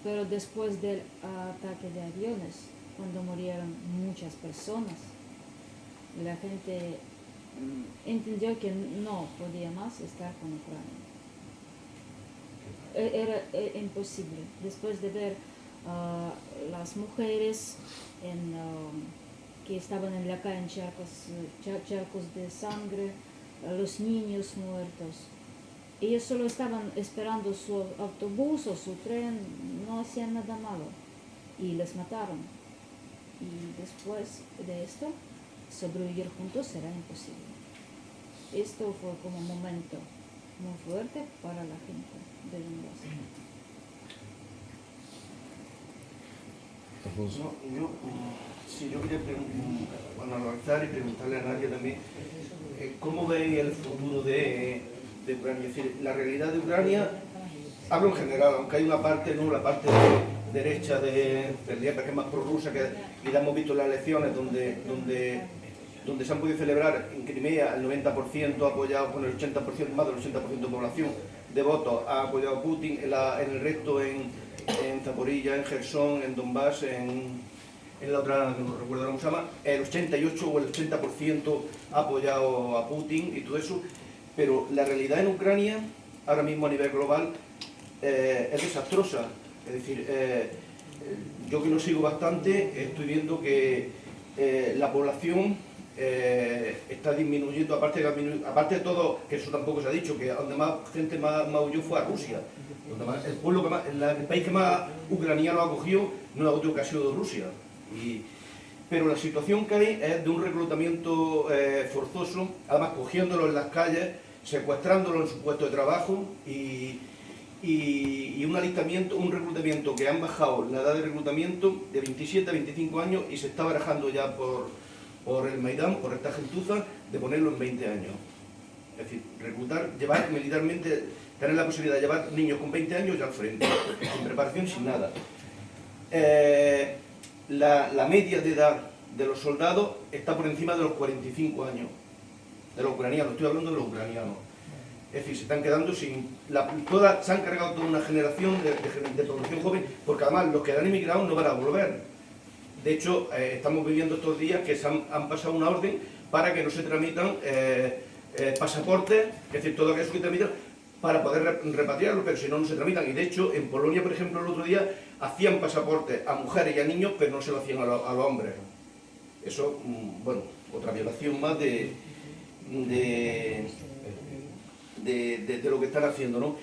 I: pero después del ataque de aviones, cuando murieron muchas personas, la gente entendió que no podía más estar con Ucrania. Era imposible. Después de ver las mujeres que estaban en la calle en charcos de sangre, los niños muertos, ellos solo estaban esperando su autobús o su tren, no hacían nada malo y les mataron. Y después de esto, sobrevivir juntos será imposible. Esto fue como un momento muy fuerte para la gente de Donbass.
Q: Yo quería analizar y preguntarle a Nadia también, ¿cómo veis el futuro de Ucrania? Es decir, la realidad de Ucrania, hablo en general, aunque hay una parte, ¿no? La parte derecha del Dnieper, que es más prorrusa, que ya hemos visto en las elecciones donde se han podido celebrar en Crimea, el 90% ha apoyado con el 80%, más del 80% de población de votos ha apoyado a Putin, en el resto en Zaporilla, en Gerson, en Donbass, en la otra, que no recuerdo cómo se llama, el 88 o el 80% ha apoyado a Putin y todo eso, pero la realidad en Ucrania, ahora mismo a nivel global, es desastrosa. Es decir, yo que lo sigo bastante, estoy viendo que la población está disminuyendo, aparte de todo, que eso tampoco se ha dicho, que donde más gente más huyó fue a Rusia. El pueblo que más, el país que más ucraniano ha cogido no es otro que ha sido de Rusia. Pero la situación que hay es de un reclutamiento forzoso, además cogiéndolo en las calles, secuestrándolo en su puesto de trabajo y un alistamiento, un reclutamiento que han bajado la edad de reclutamiento de 27 a 25 años y se está barajando ya por el Maidán, por esta gentuza, de ponerlo en 20 años. Es decir, reclutar, llevar militarmente, tener la posibilidad de llevar niños con 20 años ya al frente, sin preparación, sin nada. la media de edad de los soldados está por encima de los 45 años, de los ucranianos, estoy hablando de los ucranianos. Es decir, se están quedando sin... se han cargado toda una generación de población joven, porque además los que han emigrado no van a volver. De hecho, estamos viviendo estos días que han pasado una orden para que no se tramitan pasaportes, es decir, todo aquello que tramitan, para poder repatriarlos, pero si no, no se tramitan. Y de hecho, en Polonia, por ejemplo, el otro día, hacían pasaportes a mujeres y a niños, pero no se lo hacían a los hombres. Eso, bueno, otra violación más de lo que están haciendo, ¿no?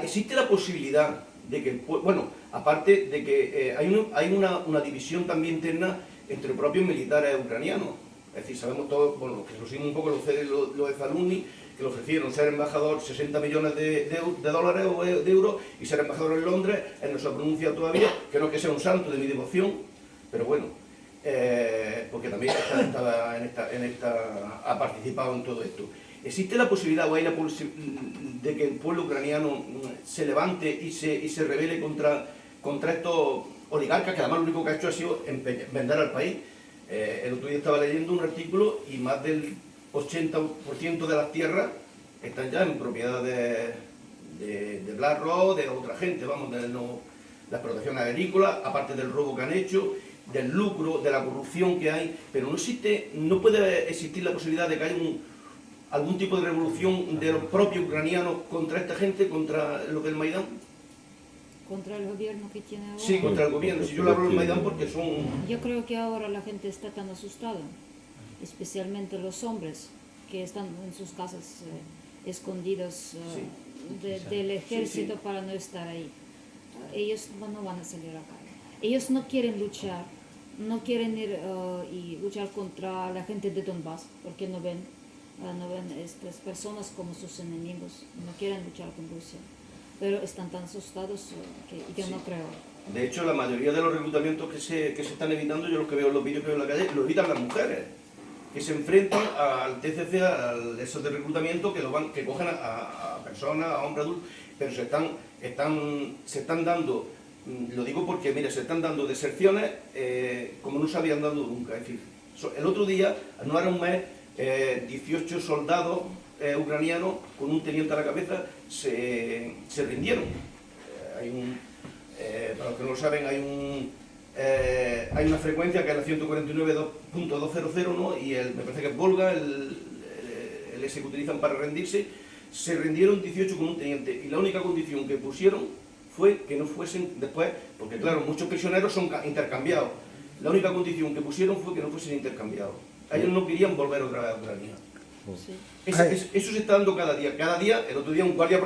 Q: Existe la posibilidad de que, bueno, aparte de que hay una división también interna entre los propios militares ucranianos. Es decir, sabemos todos, bueno, que lo siguen un poco los de Zaluzny, que le ofrecieron ser embajador 60 millones de dólares o de euros y ser embajador en Londres. Él no se ha pronunciado todavía, que no es que sea un santo de mi devoción, pero bueno, porque también ha participado en todo esto. ¿Existe la posibilidad o hay la de que el pueblo ucraniano se levante y se rebele contra estos oligarcas, que además lo único que ha hecho ha sido vender al país? El otro día estaba leyendo un artículo y más del 80% de las tierras están ya en propiedad de BlackRock, de otra gente, vamos, de la explotación agrícola, aparte del robo que han hecho, del lucro, de la corrupción que hay, pero no puede existir la posibilidad de que haya algún tipo de revolución de los propios ucranianos contra esta gente, contra lo que es el Maidán.
I: ¿Contra el gobierno que tiene ahora?
Q: Sí, contra el gobierno. Si yo le hablo del Maidán porque son...
I: Yo creo que ahora la gente está tan asustada, especialmente los hombres que están en sus casas escondidos del ejército para no estar ahí. Ellos no van a salir a la calle. Ellos no quieren luchar, no quieren ir y luchar contra la gente de Donbass, porque no ven estas personas como sus enemigos, no quieren luchar con Rusia, pero están tan asustados que yo no creo.
Q: De hecho, la mayoría de los reclutamientos que se están evitando, yo los que veo en los vídeos que veo en la calle, lo evitan las mujeres, que se enfrentan al TCC, a esos de reclutamiento, que cogen a personas, a hombres adultos, pero se están dando, lo digo porque, mira, se están dando deserciones como no se habían dado nunca. Es decir, el otro día, no era un mes, 18 soldados ucranianos con un teniente a la cabeza se rindieron. Para los que no lo saben, hay una frecuencia que es la 149.200, ¿no? Y me parece que es Volga, el ese que utilizan para rendirse. Se rindieron 18 con un teniente y la única condición que pusieron fue que no fuesen después, porque claro, muchos prisioneros son intercambiados. La única condición que pusieron fue que no fuesen intercambiados. Ellos no querían volver otra vez a Ucrania. Sí. Eso se está dando cada día. Cada día, el otro día un guardia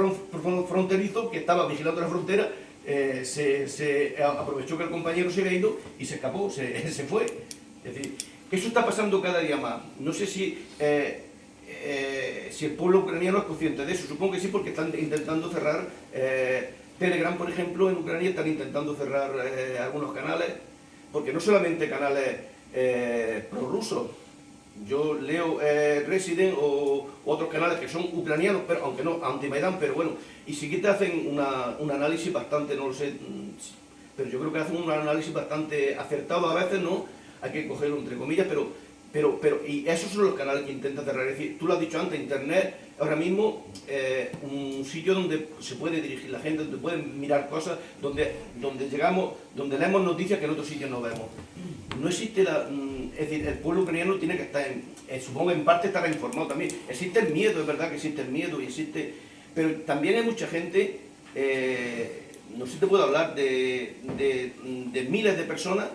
Q: fronterizo que estaba vigilando la frontera se aprovechó que el compañero se había ido y se escapó, se fue. Es decir, eso está pasando cada día más. No sé si el pueblo ucraniano es consciente de eso. Supongo que sí, porque están intentando cerrar Telegram, por ejemplo, en Ucrania están intentando cerrar algunos canales, porque no solamente canales prorrusos. Yo leo Resident o otros canales que son ucranianos, pero aunque no, anti-Maidán, pero bueno, y sí que te hacen un análisis bastante, no lo sé, pero yo creo que hacen un análisis bastante acertado a veces, ¿no? Hay que cogerlo entre comillas, y esos son los canales que intentan cerrar. Es decir, tú lo has dicho antes, Internet ahora mismo un sitio donde se puede dirigir la gente, donde pueden mirar cosas, donde llegamos, donde leemos noticias que en otros sitios no vemos. No existe es decir, el pueblo ucraniano tiene que estar, supongo en parte estará informado también. Existe el miedo, es verdad que existe el miedo, pero también hay mucha gente, no sé si te puedo hablar de miles de personas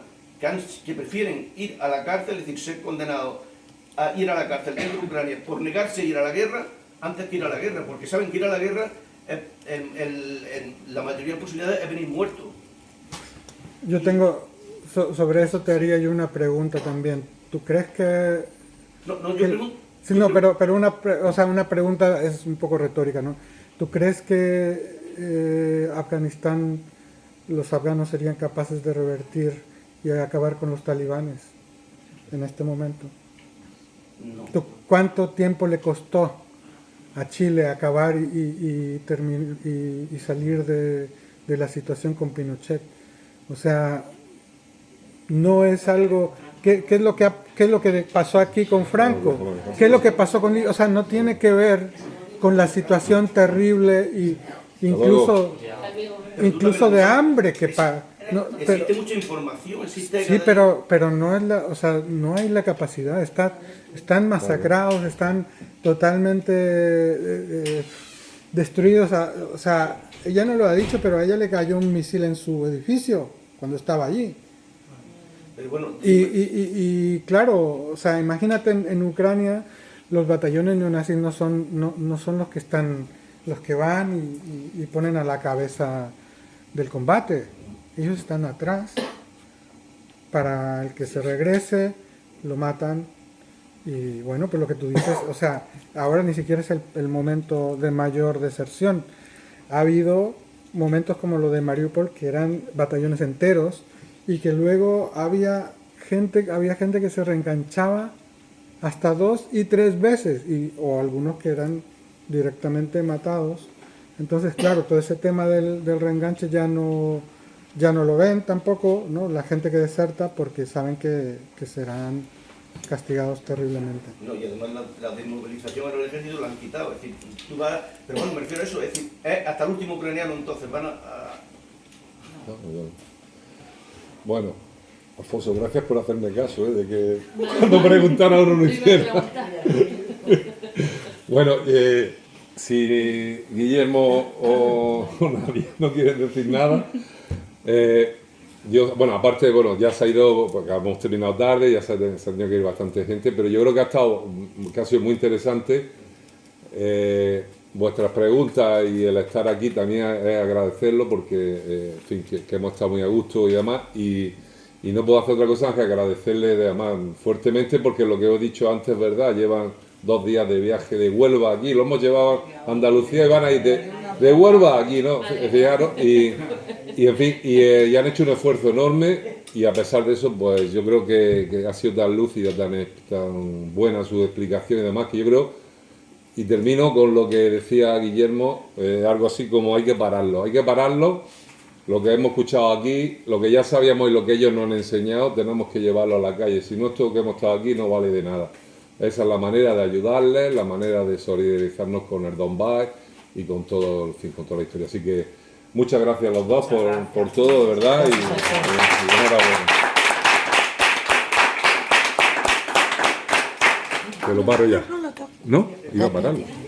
Q: que prefieren ir a la cárcel, es decir, ser condenados a ir a la cárcel dentro de Ucrania por negarse a ir a la guerra antes que ir a la guerra, porque saben que ir a la guerra, la mayoría de posibilidades es venir muerto.
B: Yo tengo, sobre eso te haría yo una pregunta también. ¿Tú crees que...
Q: No, yo pregunto...
B: Sí, no, pero una pregunta es un poco retórica, ¿no? ¿Tú crees que Afganistán, los afganos serían capaces de revertir y acabar con los talibanes en este momento?
Q: No.
B: ¿Cuánto tiempo le costó a Chile acabar y salir de la situación con Pinochet? O sea, no es algo... ¿Qué es lo que pasó aquí con Franco? ¿Qué es lo que pasó con... O sea, no tiene que ver con la situación terrible y incluso de hambre que pasa. No,
Q: existe mucha información, existe...
B: Sí, pero no es o sea, no hay la capacidad. Están masacrados, están totalmente destruidos. O sea, ella no lo ha dicho, pero a ella le cayó un misil en su edificio cuando estaba allí.
Q: Pero bueno,
B: Y claro, o sea, imagínate en Ucrania los batallones neonazis no son los que van y ponen a la cabeza del combate. Ellos están atrás. Para el que se regrese, lo matan. Y bueno, pues lo que tú dices, o sea, ahora ni siquiera es el momento de mayor deserción. Ha habido momentos como lo de Mariupol, que eran batallones enteros, y que luego había gente que se reenganchaba hasta 2 y 3 veces, o algunos que eran directamente matados. Entonces, claro, todo ese tema del reenganche ya no lo ven tampoco, ¿no? La gente que deserta, porque saben que serán castigados terriblemente.
Q: No, y además la desmovilización en el ejército la han quitado, es decir, tú vas... Pero bueno, me refiero a eso, es decir, hasta el último ucraniano entonces van a...
A: Bueno, Alfonso, gracias por hacerme caso, de que cuando preguntara uno lo hiciera. Bueno, si Guillermo o nadie no quieren decir nada, yo, bueno, aparte, bueno, ya se ha ido, porque hemos terminado tarde, ya se ha tenido que ir bastante gente, pero yo creo que ha sido muy interesante vuestras preguntas, y el estar aquí también es agradecerlo, porque, en fin, que hemos estado muy a gusto y demás, y no puedo hacer otra cosa que agradecerle además fuertemente, porque lo que os he dicho antes es verdad, llevan 2 días de viaje de Huelva aquí, lo hemos llevado a Andalucía y van a ir de Huelva aquí, ¿no? Fijaros, y en fin, y han hecho un esfuerzo enorme, y a pesar de eso, pues yo creo que ha sido tan lúcida, tan buena su explicación y demás, que yo creo, y termino con lo que decía Guillermo, algo así como hay que pararlo, lo que hemos escuchado aquí, lo que ya sabíamos y lo que ellos nos han enseñado, tenemos que llevarlo a la calle, si no, esto que hemos estado aquí no vale de nada. Esa es la manera de ayudarles, la manera de solidarizarnos con el Donbass y con todo, en fin, con toda la historia. Así que muchas gracias a los dos por todo, de verdad, y enhorabuena. Que lo paro ya. ¿No? Iba a pararlo.